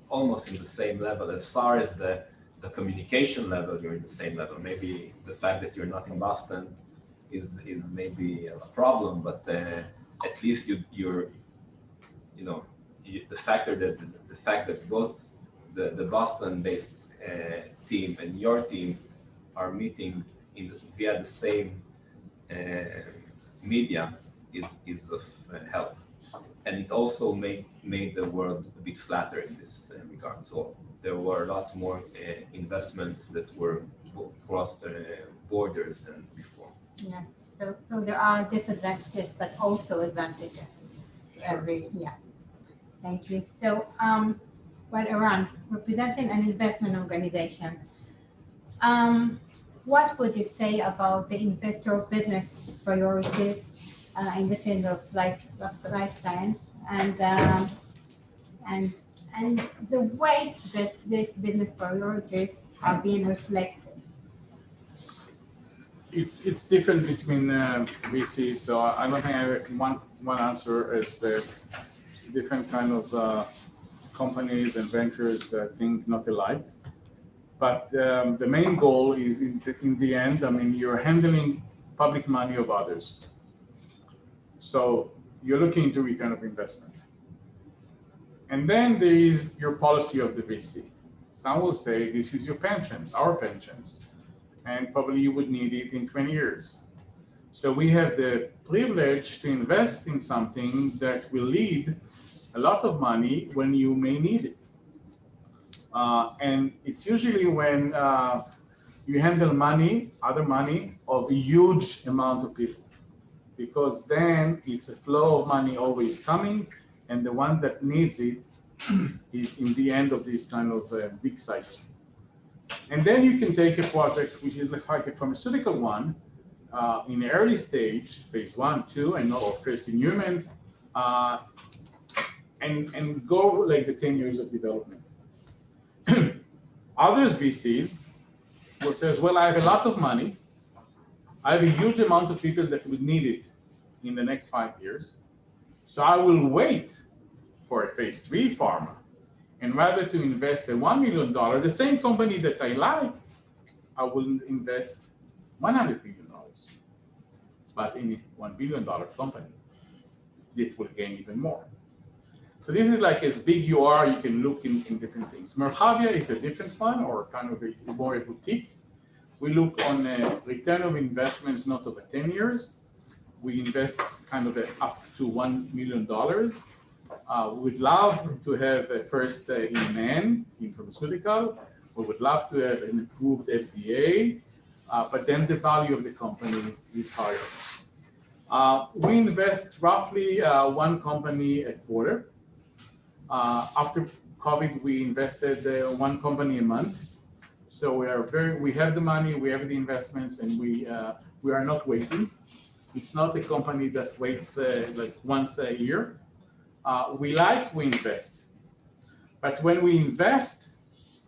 almost in the same level. As far as the communication level, you're in the same level. Maybe the fact that you're not in Boston is maybe a problem, but at least the factor that the fact that both the Boston-based team and your team are meeting via the same media is of help, and it also made the world a bit flatter in this regard. So there were a lot more investments that were crossed borders than before. Yes. So there are disadvantages, but also advantages. Sure. Yeah. Thank you. So, well, Iran, representing an investment organization, what would you say about the investor business priorities in the field of life science and the way that these business priorities are being reflected? It's different between VCs, so I don't think I have one answer. It's different kind of companies and ventures think not alike. But the main goal is in the end, I mean, you're handling public money of others. So you're looking into return of investment. And then there is your policy of the VC. Some will say this is your pensions, our pensions, and probably you would need it in 20 years. So we have the privilege to invest in something that will lead a lot of money when you may need it. And it's usually when you handle money, other money, of a huge amount of people, because then it's a flow of money always coming, and the one that needs it is in the end of this kind of big cycle. And then you can take a project which is like a pharmaceutical one in the early stage, phase 1, 2, or first in human, and go like the 10 years of development. Others VCs will say, well, I have a lot of money. I have a huge amount of people that would need it in the next 5 years. So I will wait for a phase 3 pharma. And rather to invest $1 million, the same company that I like, I will invest $100 million. But in a $1 billion company, it will gain even more. So this is like as big you are, you can look in different things. Merchavia is a different one, or kind of more a boutique. We look on return of investments not over 10 years. We invest kind of up to $1 million. We'd love to have a first in man, in pharmaceutical. We would love to have an approved FDA, but then the value of the company is higher. We invest roughly one company a quarter. After COVID, we invested one company a month. So we have the money, we have the investments, and we are not waiting. It's not a company that waits like once a year. We invest. But when we invest,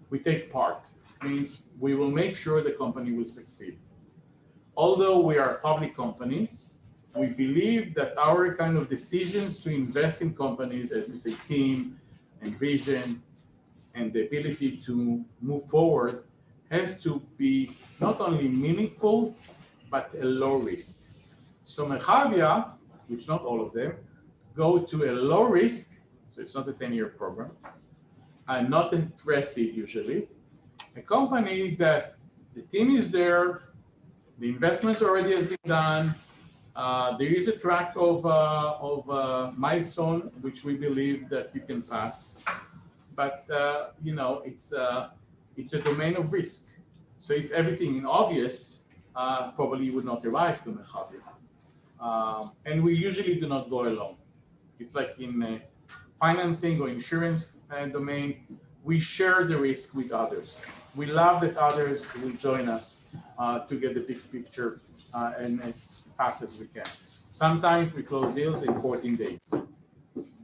we take part. Means we will make sure the company will succeed. Although we are a public company, we believe that our kind of decisions to invest in companies, as we say, team and vision, and the ability to move forward has to be not only meaningful, but a low risk. So Merchavia, which not all of them, go to a low risk, so it's not a 10-year program, and not a pre-seed usually, a company that the team is there, the investments already has been done, there is a track of milestone which we believe that you can pass, but it's a domain of risk. So if everything is obvious, probably you would not arrive to Merchavia. And we usually do not go alone. It's like in financing or insurance domain, we share the risk with others. We love that others will join us to get the big picture and as fast as we can. Sometimes we close deals in 14 days.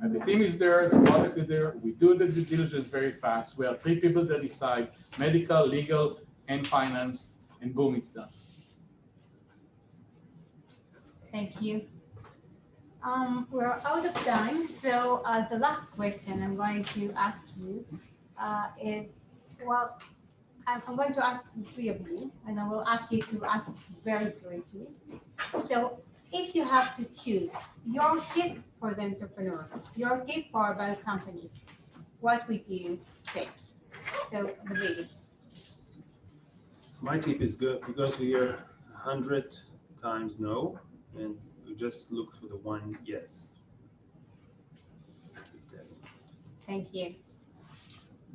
And the team is there, the product is there, we do the due diligence very fast. We have 3 people that decide medical, legal, and finance, and boom, it's done. Thank you. We're out of time, so the last question I'm going to ask you is, well, I'm going to ask the 3 of you, and I will ask you to ask very briefly. So if you have to choose your tip for the entrepreneur, your tip for about a company, what would you say? So the baby. So my tip is good. You're going to hear 100 times no, and you just look for the one yes. Thank you.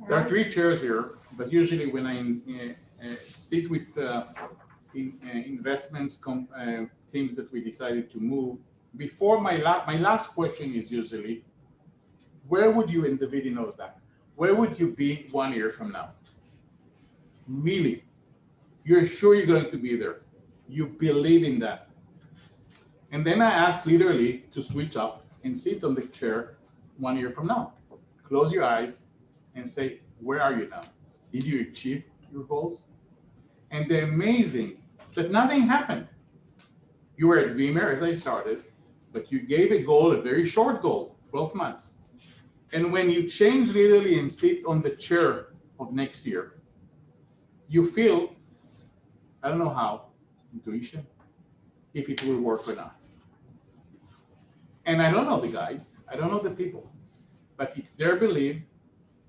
There are 3 chairs here, but usually when I sit with investments teams that we decided to move, before my last question is usually, where would you, and David knows that, where would you be 1 year from now? Really, you're sure you're going to be there. You believe in that. And then I ask literally to switch up and sit on the chair 1 year from now. Close your eyes and say, where are you now? Did you achieve your goals? And the amazing that nothing happened. You were a dreamer as I started, but you gave a goal, a very short goal, 12 months. And when you change literally and sit on the chair of next year, you feel, I don't know how, intuition, if it will work or not. And I don't know the guys, I don't know the people, but it's their belief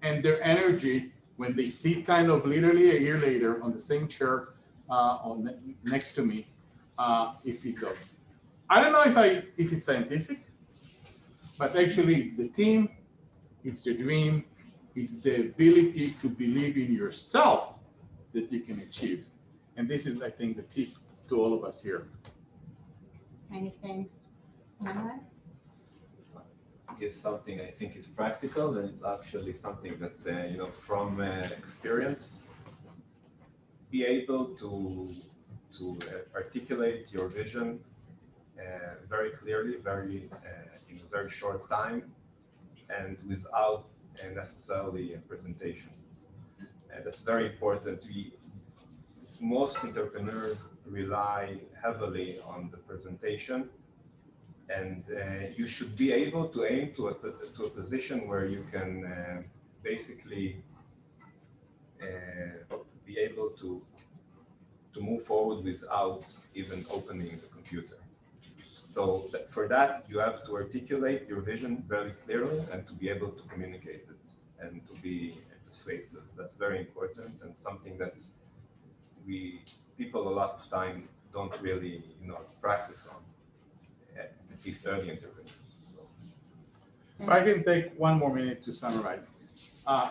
and their energy when they sit kind of literally a year later on the same chair next to me, if it goes. I don't know if it's scientific, but actually it's the team, it's the dream, it's the ability to believe in yourself that you can achieve. And this is, I think, the tip to all of us here. Many thanks. Manuel? It's something I think it's practical, and it's actually something that from experience, be able to articulate your vision very clearly, in a very short time, and without necessarily a presentation. And that's very important. Most entrepreneurs rely heavily on the presentation. And you should be able to aim to a position where you can basically be able to move forward without even opening the computer. So for that, you have to articulate your vision very clearly and to be able to communicate it and to be persuasive. That's very important and something that people a lot of time don't really practice on. At least early entrepreneurs. So. If I can take 1 more minute to summarize.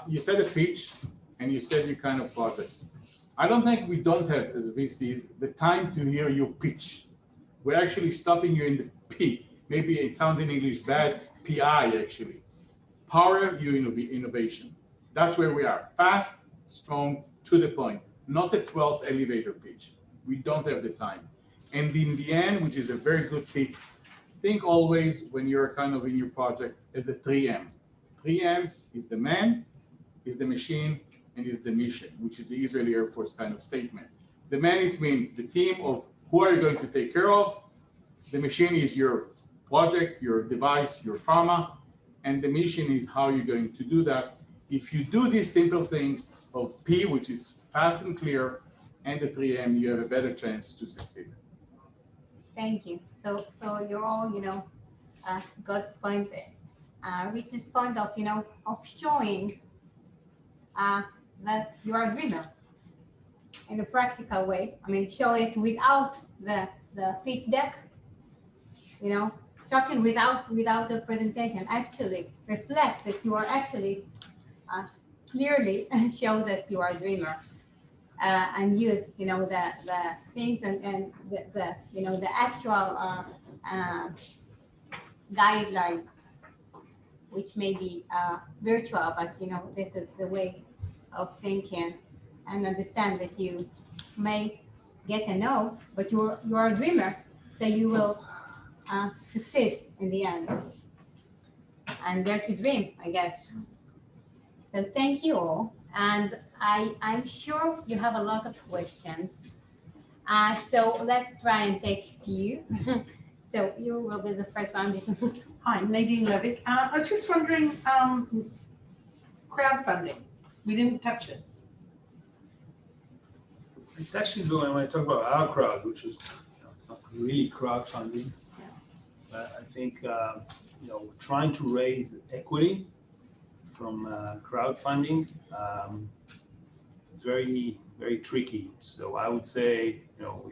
You said a pitch and you said you kind of bought it. I don't think we don't have, as VCs, the time to hear you pitch. We're actually stopping you in the P. Maybe it sounds in English bad, PI actually. Power your innovation. That's where we are. Fast, strong, to the point. Not a 12th elevator pitch. We don't have the time. And in the end, which is a very good tip, think always when you're kind of in your project as a 3M. 3M is the man, is the machine, and is the mission, which is the Israeli Air Force kind of statement. The man, it's mean the team of who are you going to take care of. The machine is your project, your device, your pharma, and the mission is how you're going to do that. If you do these simple things of P, which is fast and clear, and the 3M, you have a better chance to succeed. Thank you. So you're all, got pointed. Reach this point of, of showing that you are a dreamer in a practical way. I mean, show it without the pitch deck, talking without a presentation. Actually reflect that you are actually clearly show that you are a dreamer. And use, the things and the actual guidelines, which may be virtual, but this is the way of thinking, and understand that you may get a no, but you are a dreamer, so you will succeed in the end. And dare to dream, I guess. So thank you all. And I'm sure you have a lot of questions. So let's try and take a few. So you will be the first one. Hi, Nadine Levick. I was just wondering, crowdfunding. We didn't touch it. It's actually when I talk about our crowd, which is it's not really crowdfunding. But I think trying to raise equity from crowdfunding, it's very, very tricky. So I would say,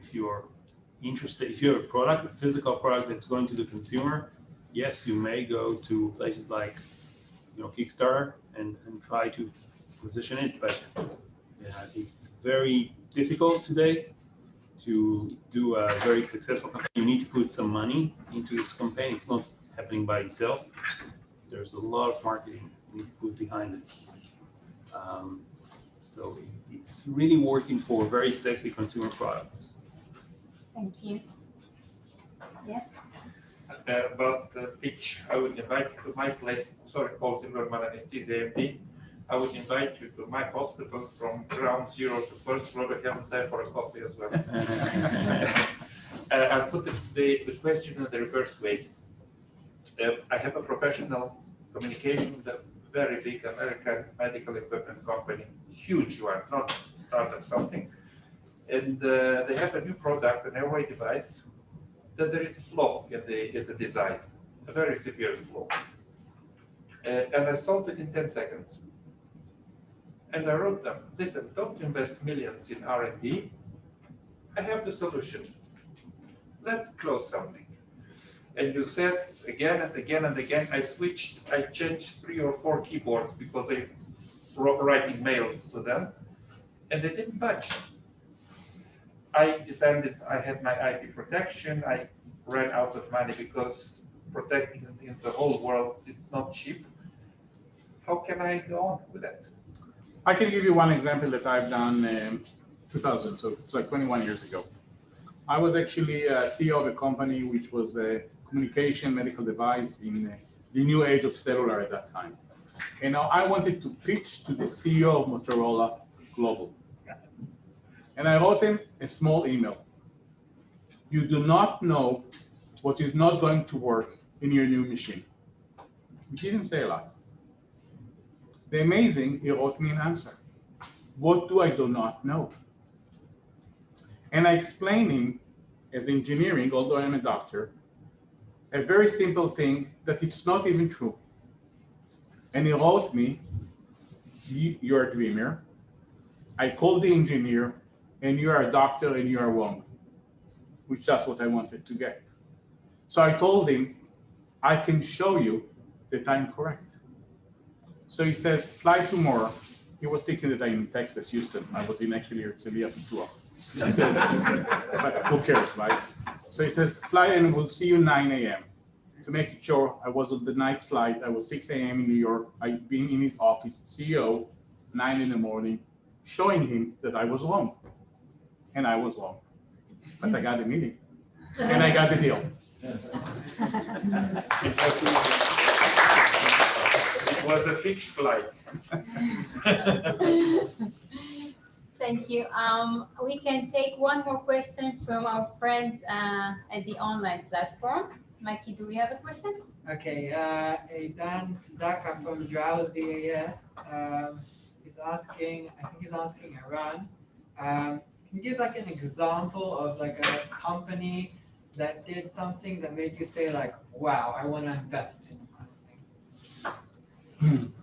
if you're interested, if you're a product, a physical product that's going to the consumer, yes, you may go to places like Kickstarter and try to position it, but it's very difficult today to do a very successful campaign. You need to put some money into this campaign. It's not happening by itself. There's a lot of marketing you need to put behind this. So it's really working for very sexy consumer products. Thank you. Yes? About the pitch, I would invite you to my place. Sorry, Paul Zimmerman, anesthesia MD. I would invite you to my hospital from ground zero to first floor. We have time for a coffee as well. I'll put the question in the reverse way. I have a professional communication with a very big American medical equipment company, huge one, not startup something. And they have a new product, an airway device, that there is flaw in the design, a very severe flaw. And I solved it in 10 seconds. And I wrote them, listen, don't invest millions in R&D. I have the solution. Let's close something. And you said again and again and again, I changed 3 or 4 keyboards because they were writing mails to them, and they didn't budge. I defended, I had my IP protection, I ran out of money because protecting in the whole world, it's not cheap. How can I go on with that? I can give you one example that I've done in 2000, so it's like 21 years ago. I was actually a CEO of a company which was a communication medical device in the new age of cellular at that time. And now I wanted to pitch to the CEO of Motorola Global. And I wrote him a small email. You do not know what is not going to work in your new machine. He didn't say a lot. The amazing, he wrote me an answer. What do I do not know? And I explained him as engineering, although I'm a doctor, a very simple thing that it's not even true. And he wrote me, you're a dreamer. I called the engineer, and you are a doctor and you are wrong, which that's what I wanted to get. So I told him, I can show you that I'm correct. So he says, fly tomorrow. He was thinking that I'm in Texas, Houston. I was in actually Herzliya, Pitua. He says, but who cares, right? So he says, fly and we'll see you 9 a.m. To make it sure, I was on the night flight. I was 6 a.m. in New York. I'd been in his office, CEO, 9 in the morning, showing him that I was wrong. And I was wrong. But I got the meeting. And I got the deal. It was a fixed flight. Thank you. We can take one more question from our friends at the online platform. Mikey, do we have a question? Okay, Dan Sadaka from Drowsy AS is asking, I think he's asking Iran, can you give like an example of like a company that did something that made you say like, wow, I want to invest in that kind of thing?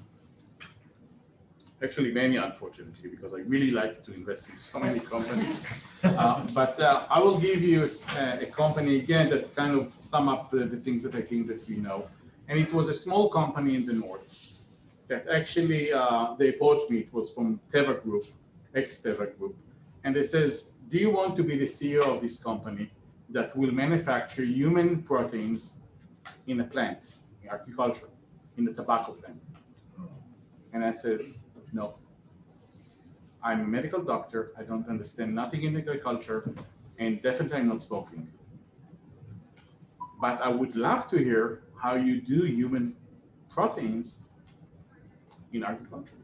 Actually, many, unfortunately, because I really like to invest in so many companies. But I will give you a company, again, that kind of sum up the things that I think that you know. And it was a small company in the north that actually, they approached me. It was from Teva Group, ex-Teva Group. And they says, do you want to be the CEO of this company that will manufacture human proteins in a plant, in agriculture, in the tobacco plant? And I says, no. I'm a medical doctor. I don't understand nothing in agriculture, and definitely I'm not smoking. But I would love to hear how you do human proteins in agriculture.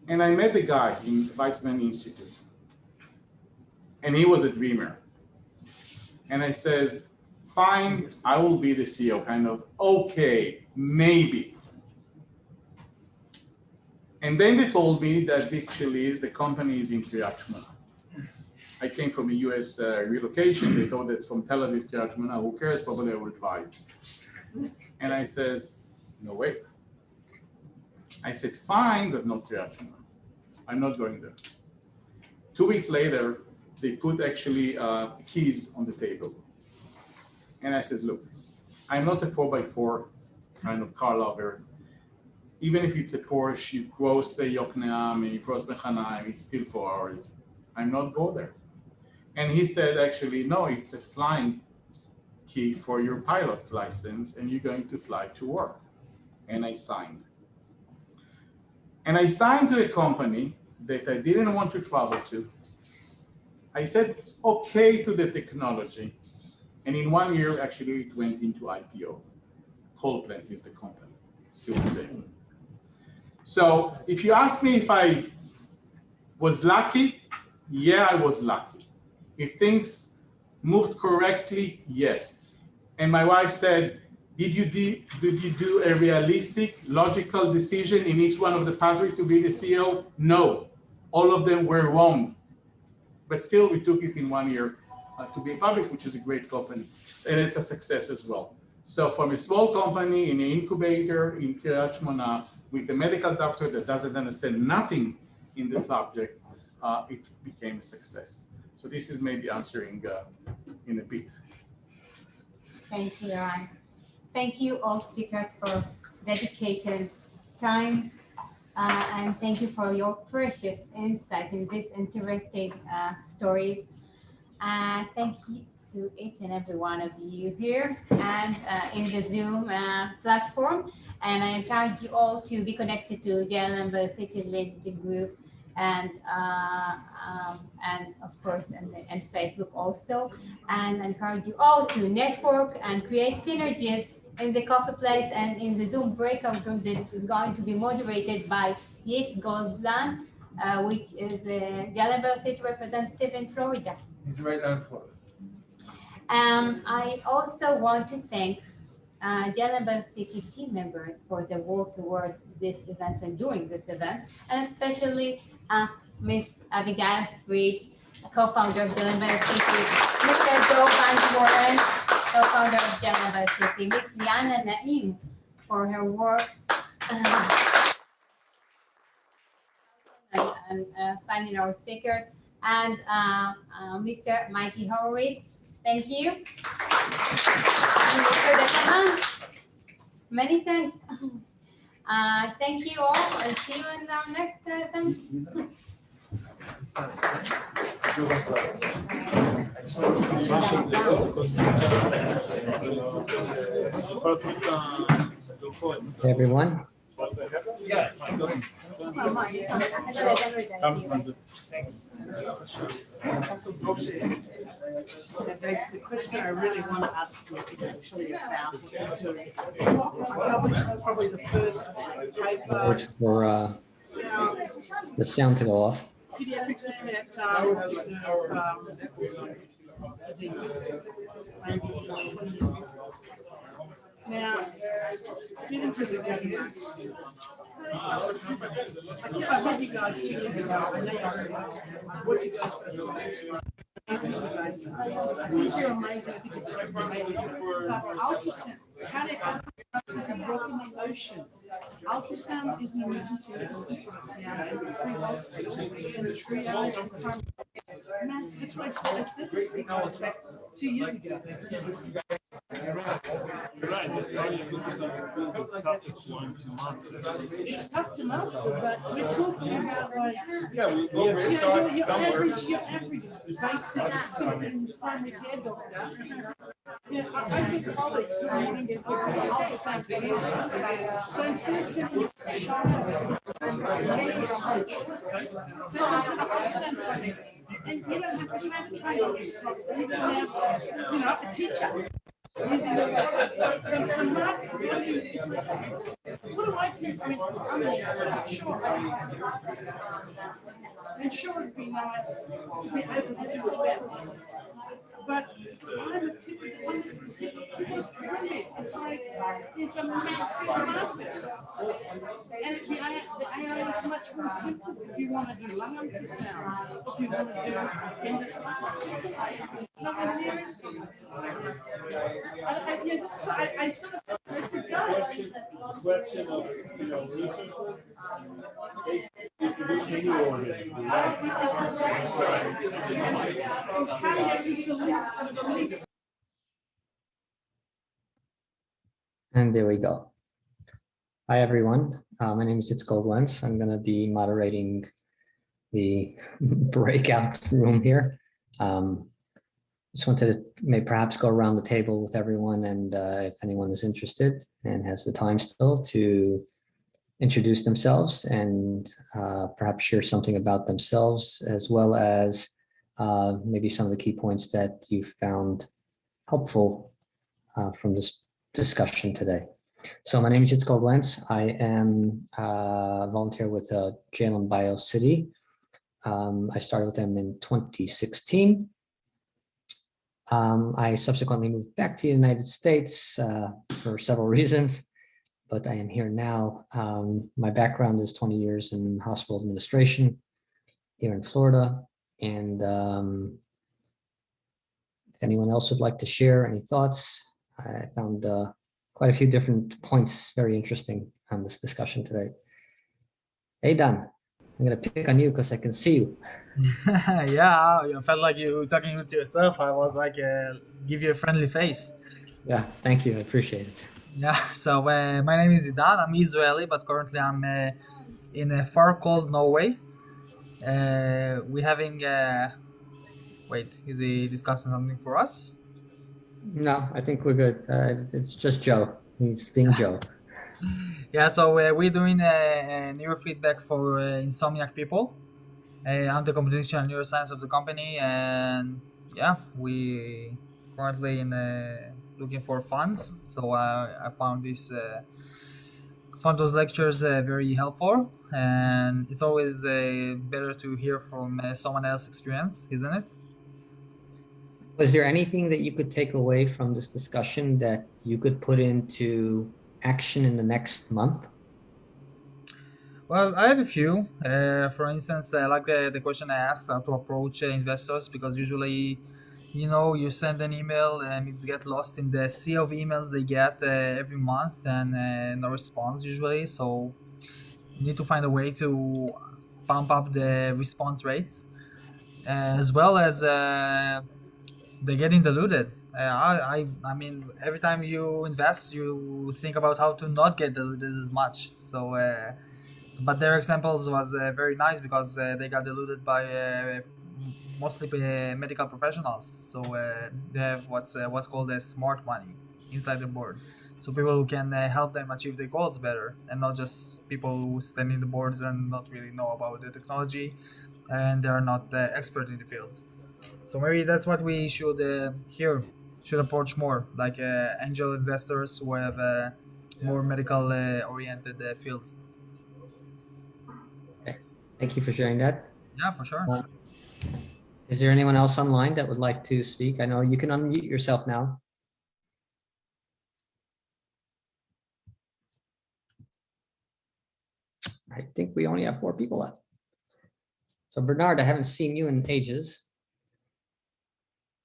And I met the guy in Weizmann Institute, and he was a dreamer. And I says, fine, I will be the CEO, kind of, okay, maybe. And then they told me that actually the company is in Kiryat Shmona. I came from a US relocation. They thought that from Tel Aviv, Kiryat Shmona, who cares, probably I will drive. And I says, no way. I said, fine, but not Kiryat Shmona. I'm not going there. 2 weeks later, they put actually keys on the table. And I says, look, I'm not a 4x4 kind of car lover. Even if it's a Porsche, you cross Yokneam and you cross Mechanaim, it's still 4 hours. I'm not go there. And he said, actually, no, it's a flying key for your pilot license and you're going to fly to work. And I signed. And I signed to a company that I didn't want to travel to. I said, okay to the technology. And in 1 year, actually, it went into IPO. Coalplant is the company, still today. So if you ask me if I was lucky, yeah, I was lucky. If things moved correctly, yes. And my wife said, did you do a realistic, logical decision in each one of the pathways to be the CEO? No, all of them were wrong. But still, we took it in 1 year to be public, which is a great company. And it's a success as well. So from a small company in an incubator in Kiryat Shmona with a medical doctor that doesn't understand nothing in the subject, it became a success. So this is maybe answering in a bit. Thank you, Aaron. Thank you all speakers for dedicated time. And thank you for your precious insight in this interesting story. Thank you to each and every one of you here and in the Zoom platform. And I encourage you all to be connected to JLM-BioCity LinkedIn group and of course, and Facebook also. And I encourage you all to network and create synergies in the coffee place and in the Zoom breakout room that is going to be moderated by Yitz Goldblandt, which is the JLM-BioCity representative in Florida. He's right now in Florida. I also want to thank JLM-BioCity team members for their work towards this event and during this event, and especially Ms. Abigail Fried, co-founder of JLM-BioCity, Mr. Joe Van Moren, co-founder of JLM-BioCity, Ms. Liana Naim for her work and finding our speakers, and Mr. Mikey Horowitz. Thank you. Many thanks. Thank you all, and see you in our next event. Hey everyone. Yeah. Thanks. The question I really want to ask you is actually about probably the first paper. Wait for the sound to go off. Pediatrics maybe 20 years ago. Now, getting to the government, I met you guys 2 years ago. I know you very well. What you guys do. I think you're amazing. I think your product's amazing. But ultrasound, cardiac ultrasound is a drop in the ocean. Ultrasound is an emergency medicine product now, and it's pretty hospital and triage and primary. That's what I said. I said this to you guys back 2 years ago. You're right. It's tough to master, but we're talking about like Yeah, your average basic primary care doctor. Yeah, I think colleagues who are wanting to open ultrasound clinics. So instead of sending you to China, send them to the ultrasound clinic, and you don't have to have a trainer. You can have, a teacher. Using the market really is, what do I do? I mean, I'm sure it'd be nice to be able to do it better. But I'm a typical, It's like, it's a massive market. And the AI is much more simple. If you want to do lung ultrasound, if you want to do endoscopy, simple AI. It's not near as complicated. Yeah, this is, I sort of, as we go. Question of, researchers. You can do any organ. Cardiac is the least of the least. And there we go. Hi, everyone. My name is Yitzhak Lentz. I'm going to be moderating the breakout room here. Just wanted to maybe perhaps go around the table with everyone, and if anyone is interested and has the time still to introduce themselves and perhaps share something about themselves, as well as maybe some of the key points that you found helpful from this discussion today. So my name is Yitzhak Lentz. I am a volunteer with JLM-BioCity. I started with them in 2016. I subsequently moved back to the United States for several reasons, but I am here now. My background is 20 years in hospital administration here in Florida. And if anyone else would like to share any thoughts, I found quite a few different points very interesting on this discussion today. Hey, Dan, I'm going to pick on you because I can see you. Yeah, I felt like you were talking to yourself. I was like, give you a friendly face. Yeah, thank you. I appreciate it. Yeah, so my name is Zidan. I'm Israeli, but currently I'm in a far cold Norway. We're having, wait, is he discussing something for us? No, I think we're good. It's just Joe. He's being Joe. Yeah, so we're doing a neurofeedback for insomniac people. I'm the computational neuroscience of the company, and yeah, we currently in looking for funds. So I found those lectures very helpful, and it's always better to hear from someone else's experience, isn't it? Was there anything that you could take away from this discussion that you could put into action in the next month? Well, I have a few. For instance, I like the question I asked how to approach investors, because usually, you send an email and it gets lost in the sea of emails they get every month, and no response usually. So you need to find a way to pump up the response rates, as well as they're getting diluted. I mean, every time you invest, you think about how to not get diluted as much. So. But their examples was very nice because they got diluted by mostly medical professionals. So they have what's called smart money inside the board. So people who can help them achieve their goals better, and not just people who stand in the boards and not really know about the technology, and they are not expert in the fields. So maybe that's what we should here should approach more, like angel investors who have more medical oriented fields. Okay. Thank you for sharing that. Yeah, for sure. Is there anyone else online that would like to speak? I know you can unmute yourself now. I think we only have 4 people left. So Bernard, I haven't seen you in ages.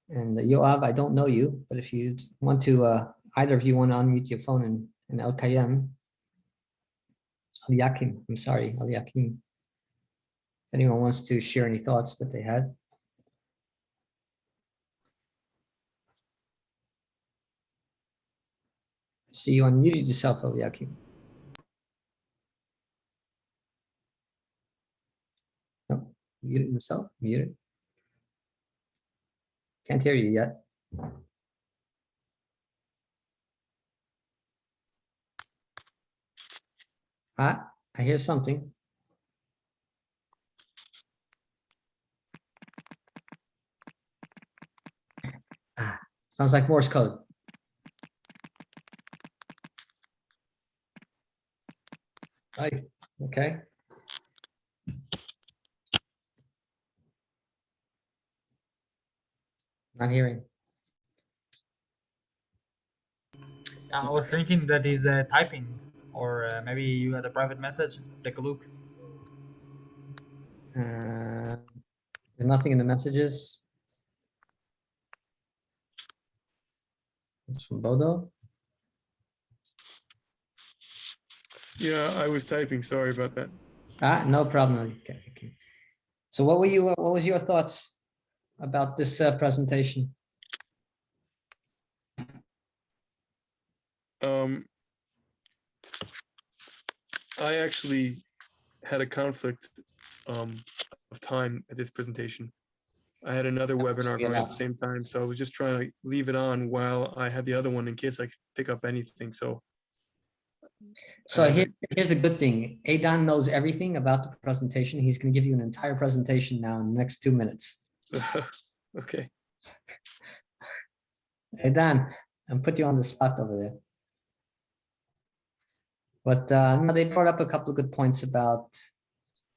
And Yoav, I don't know you, but if you want to, either of you want to unmute your phone and El Kayem, Aliakim, I'm sorry, Aliakim. If anyone wants to share any thoughts that they had. I see you unmuted yourself, Aliakim. No, muted himself, muted. Can't hear you yet. Ah, I hear something. Ah, sounds like Morse code. Right, okay. Not hearing. I was thinking that he's typing, or maybe you got a private message. Take a look. There's nothing in the messages. It's from Bodo. Yeah, I was typing. Sorry about that. No problem. Okay. So what was your thoughts about this presentation? I actually had a conflict of time at this presentation. I had another webinar going at the same time, so I was just trying to leave it on while I had the other one in case I could pick up anything. So here's the good thing. Aidan knows everything about the presentation. He's going to give you an entire presentation now in the next 2 minutes. Okay. Aidan, I'll put you on the spot over there. But no, they brought up a couple of good points about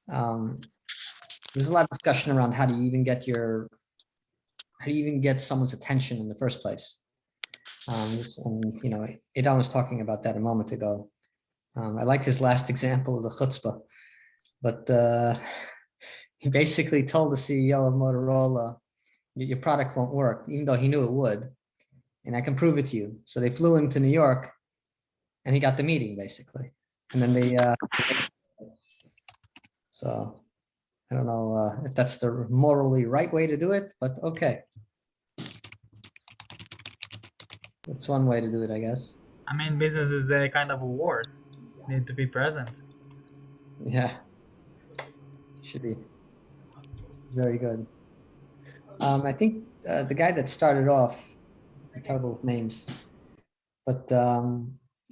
there's a lot of discussion around how do you even get someone's attention in the first place. And you know, Aidan was talking about that a moment ago. I liked his last example of the chutzpah, but he basically told the CEO of Motorola, your product won't work, even though he knew it would, and I can prove it to you. So they flew him to New York, and he got the meeting basically, and then they. So I don't know if that's the morally right way to do it, but okay. That's one way to do it, I guess. I mean, business is a kind of a war. Need to be present. Yeah, should be very good. I think the guy that started off, I'm terrible with names, but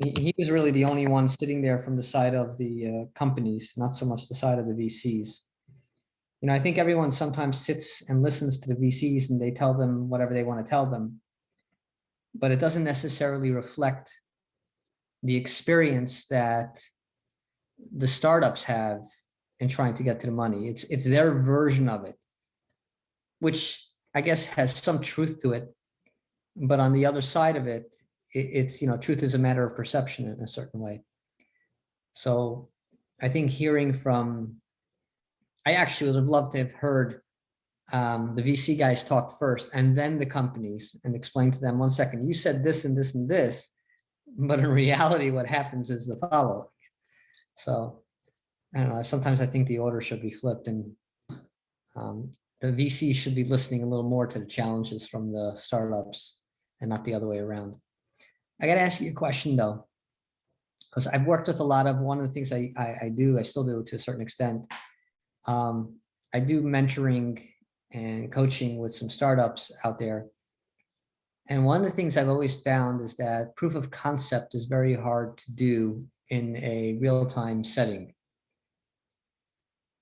he was really the only one sitting there from the side of the companies, not so much the side of the VCs. You know, I think everyone sometimes sits and listens to the VCs and they tell them whatever they want to tell them, but it doesn't necessarily reflect the experience that the startups have in trying to get to the money. It's their version of it, which I guess has some truth to it. But on the other side of it, it's, you know, truth is a matter of perception in a certain way. So I think hearing from, I actually would have loved to have heard the VC guys talk first and then the companies and explain to them, 1 second, you said this and this and this, but in reality, what happens is the following. So I don't know, sometimes I think the order should be flipped and the VC should be listening a little more to the challenges from the startups and not the other way around. I got to ask you a question though, because I've worked with one of the things I still do to a certain extent. I do mentoring and coaching with some startups out there. And one of the things I've always found is that proof of concept is very hard to do in a real-time setting,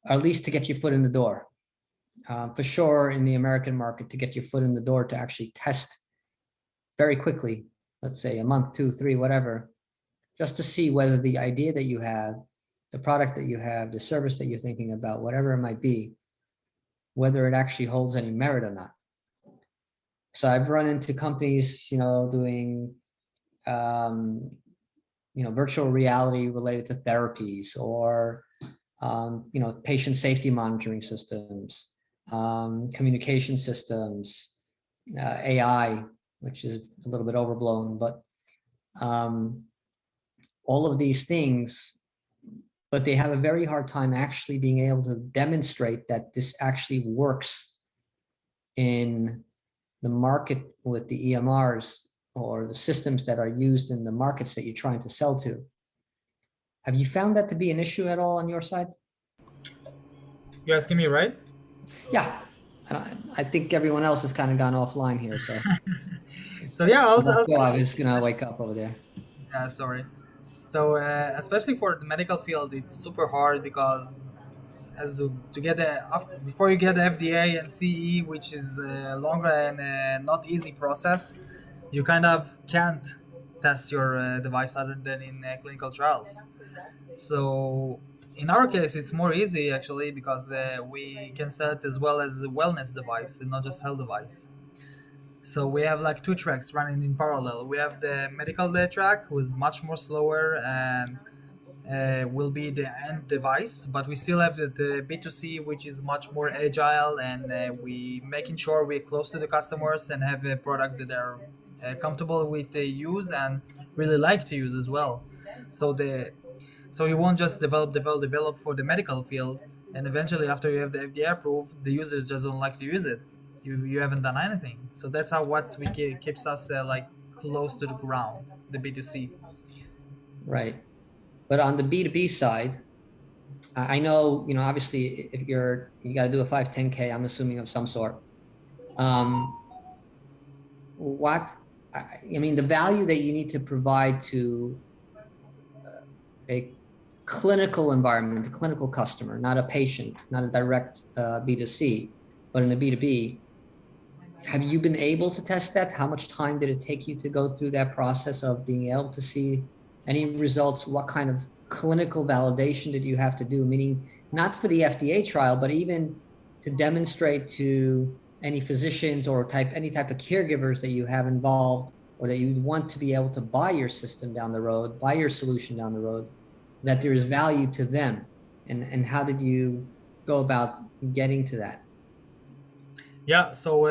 or at least to get your foot in the door. For sure, in the American market, to get your foot in the door to actually test very quickly, let's say a month, 2, 3, whatever, just to see whether the idea that you have, the product that you have, the service that you're thinking about, whatever it might be, whether it actually holds any merit or not. So I've run into companies, you know, doing, you know, virtual reality related to therapies or, you know, patient safety monitoring systems, communication systems, AI, which is a little bit overblown, but all of these things, but they have a very hard time actually being able to demonstrate that this actually works in the market with the EMRs or the systems that are used in the markets that you're trying to sell to. Have you found that to be an issue at all on your side? You asking me, right? Yeah, I think everyone else has kind of gone offline here, so. So yeah, I'll I'm just gonna wake up over there. Yeah, sorry. So especially for the medical field, it's super hard because to get before you get the FDA and CE, which is a longer and not easy process, you kind of can't test your device other than in clinical trials. So in our case, it's more easy actually because we can sell it as well as a wellness device and not just health device. So we have like two tracks running in parallel. We have the medical track, who is much more slower and will be the end device, but we still have the B2C, which is much more agile, and we making sure we're close to the customers and have a product that they're comfortable with the use and really like to use as well. So you won't just develop for the medical field, and eventually after you have the FDA approved, the users just don't like to use it. You haven't done anything. So that's how what we keeps us like close to the ground, the B2C. Right. But on the B2B side, I know, obviously if you got to do a 510K, I'm assuming of some sort. Um, what, I mean, the value that you need to provide to a clinical environment, a clinical customer, not a patient, not a direct B2C, but in a B2B, have you been able to test that? How much time did it take you to go through that process of being able to see any results? What kind of clinical validation did you have to do? Meaning not for the FDA trial, but even to demonstrate to any physicians or any type of caregivers that you have involved or that you want to be able to buy your system down the road, buy your solution down the road, that there is value to them. And how did you go about getting to that? Yeah, so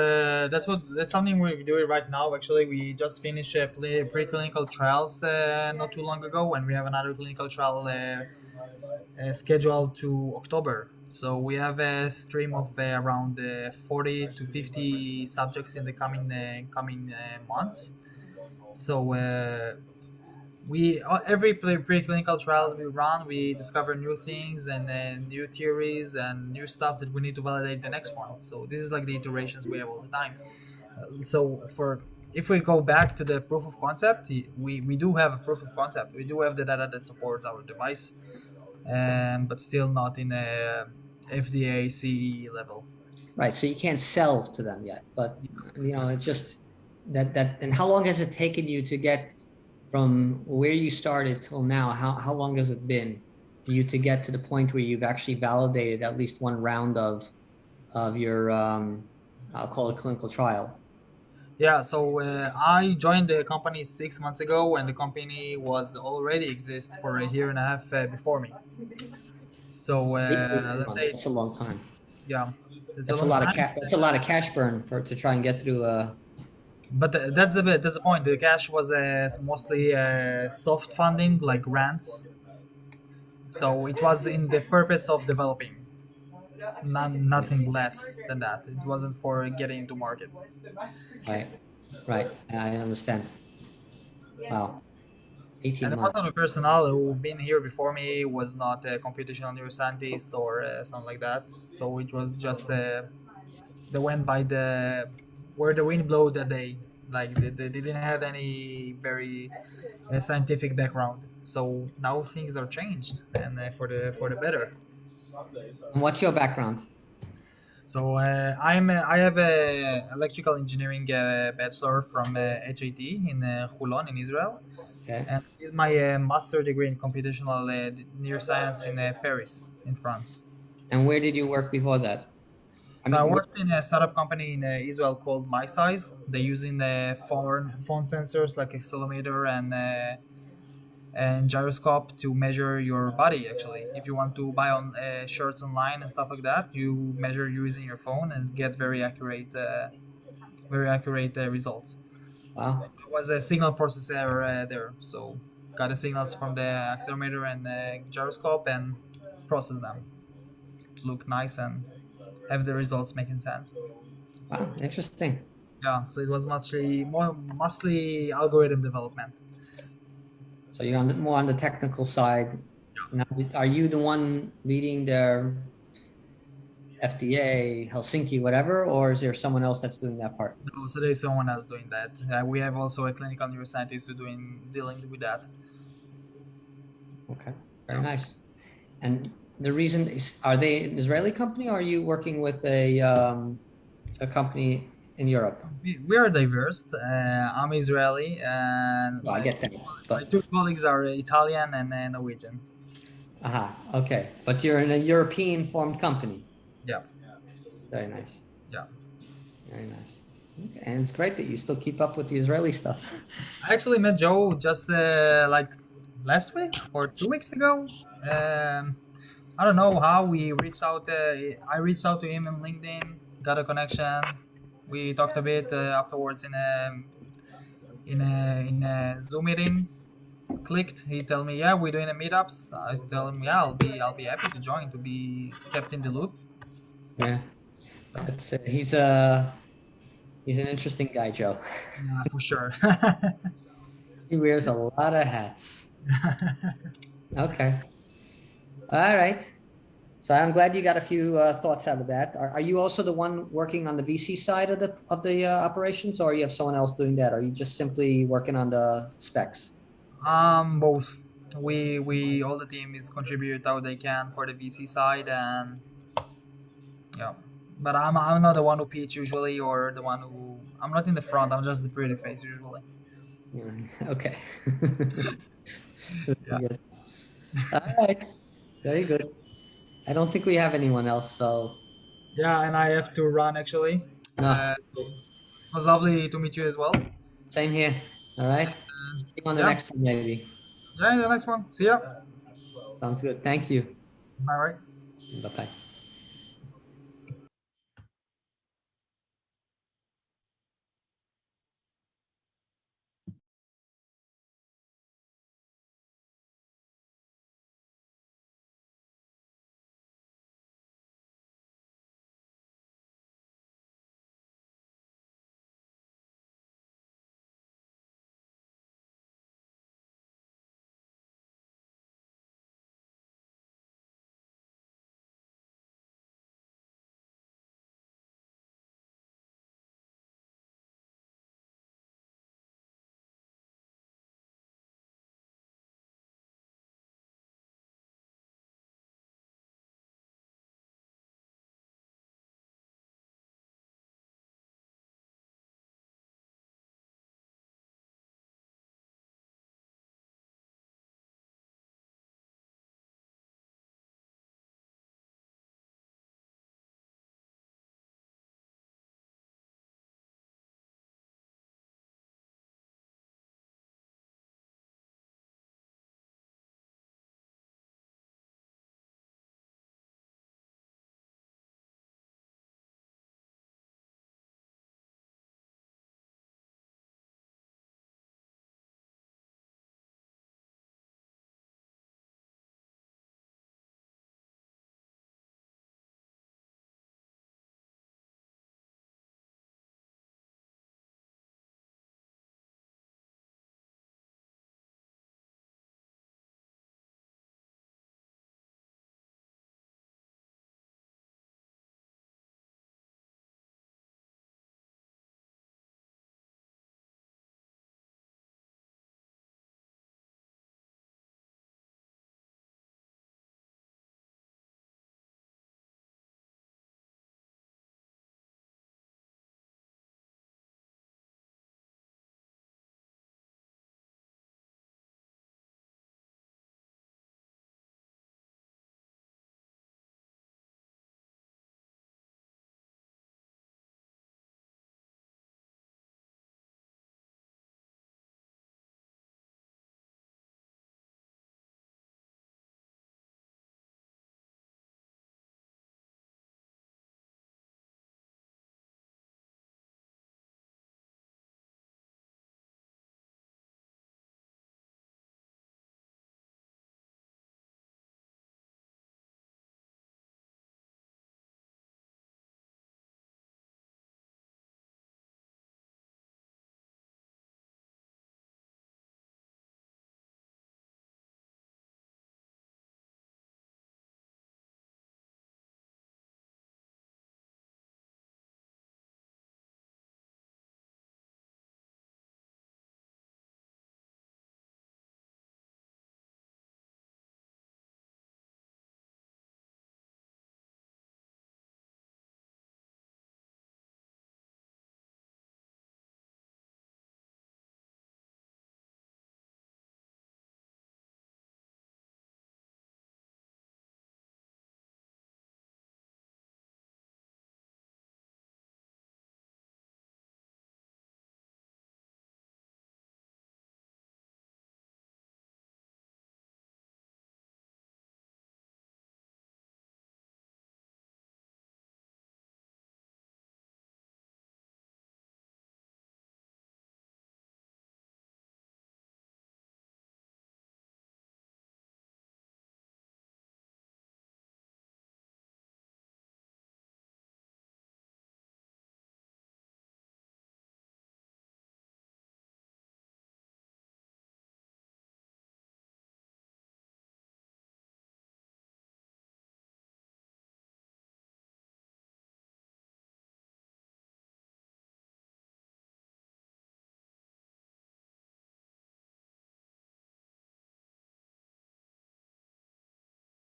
that's something we're doing right now. Actually, we just finished preclinical trials not too long ago, and we have another clinical trial scheduled to October. So we have a stream of around 40 to 50 subjects in the coming months. So we every preclinical trials we run, we discover new things and new theories and new stuff that we need to validate the next one. So this is like the iterations we have all the time. So for if we go back to the proof of concept, we do have a proof of concept. We do have the data that support our device, but still not in a FDA CE level. Right. So you can't sell to them yet, but it's just that. And how long has it taken you to get from where you started till now? How long has it been for you to get to the point where you've actually validated at least one round of your I'll call it clinical trial? Yeah, so I joined the company 6 months ago, and the company was already exist for a year and a half before me. So 18 let's months. say, That's a long time. yeah, it's a That's a long lot of time. That's a lot of cash burn to try and get through. But that's the bit. That's the point. The cash was mostly soft funding, like grants. So it was in the purpose of developing, nothing less than that. It wasn't for getting into market. Right. Right. I understand. Wow. 18 And months. most of the personnel who've been here before me was not a computational neuroscientist or something like that. So it was just they went by the where the wind blew that day. Like they didn't have any very scientific background. So now things are changed and for the better. And what's your background? So I have a electrical engineering bachelor from HIT in Hulon in Israel, Okay. and I did my master degree in computational neuroscience in Paris in France. And where did you work before that? I So I mean, worked in a startup company in Israel called MySize. They're using phone sensors like accelerometer and gyroscope to measure your body. Actually, if you want to buy on shirts online and stuff like that, you measure using your phone and get very accurate results. wow. It was a signal processor there, so got the signals from the accelerometer and gyroscope and process them to look nice and have the results making sense. Wow. Interesting. Yeah, so it was mostly algorithm development. So you're more on the technical side. Now, are you the one leading their FDA, Helsinki, whatever, or is there someone else that's doing that part? No, so there's someone else doing that. We have also a clinical neuroscientist who dealing with that. Okay. Very nice. And the reason is, are they an Israeli company, or are you working with a company in Europe? We are diverse. I'm Israeli, and No, I get that, my but two colleagues are Italian and Norwegian. okay. But you're in a European formed company. Yeah, Very nice. yeah. Very nice. Okay, and it's great that you still keep up with the Israeli stuff. I actually met Joe just like last week or 2 weeks ago. I don't know how we reached out. I reached out to him on LinkedIn, got a connection. We talked a bit afterwards in a Zoom meeting. Clicked. He told me, "Yeah, we're doing a meetups." I tell him, "Yeah, I'll be happy to join to be kept in the loop." Yeah, that's he's an interesting guy, Joe. Yeah, for sure. He wears a lot of hats. Okay. All right. So I'm glad you got a few thoughts out of that. Are you also the one working on the VC side of the operations, or you have someone else doing that? Or are you just simply working on the specs? Both. We all the team is contribute how they can for the VC side, and yeah. But I'm not the one who pitch usually, or the one who I'm not in the front. I'm just the pretty face usually. Yeah, okay. Yeah. Very good. All right. Very good. I don't think we have anyone else, so Yeah, and I have to run actually. no. It was lovely to meet you as well. Same here. All right. See you on the Yeah, next one, maybe. yeah, in the next one. See ya. Sounds good. Thank you. Bye bye. Bye-bye.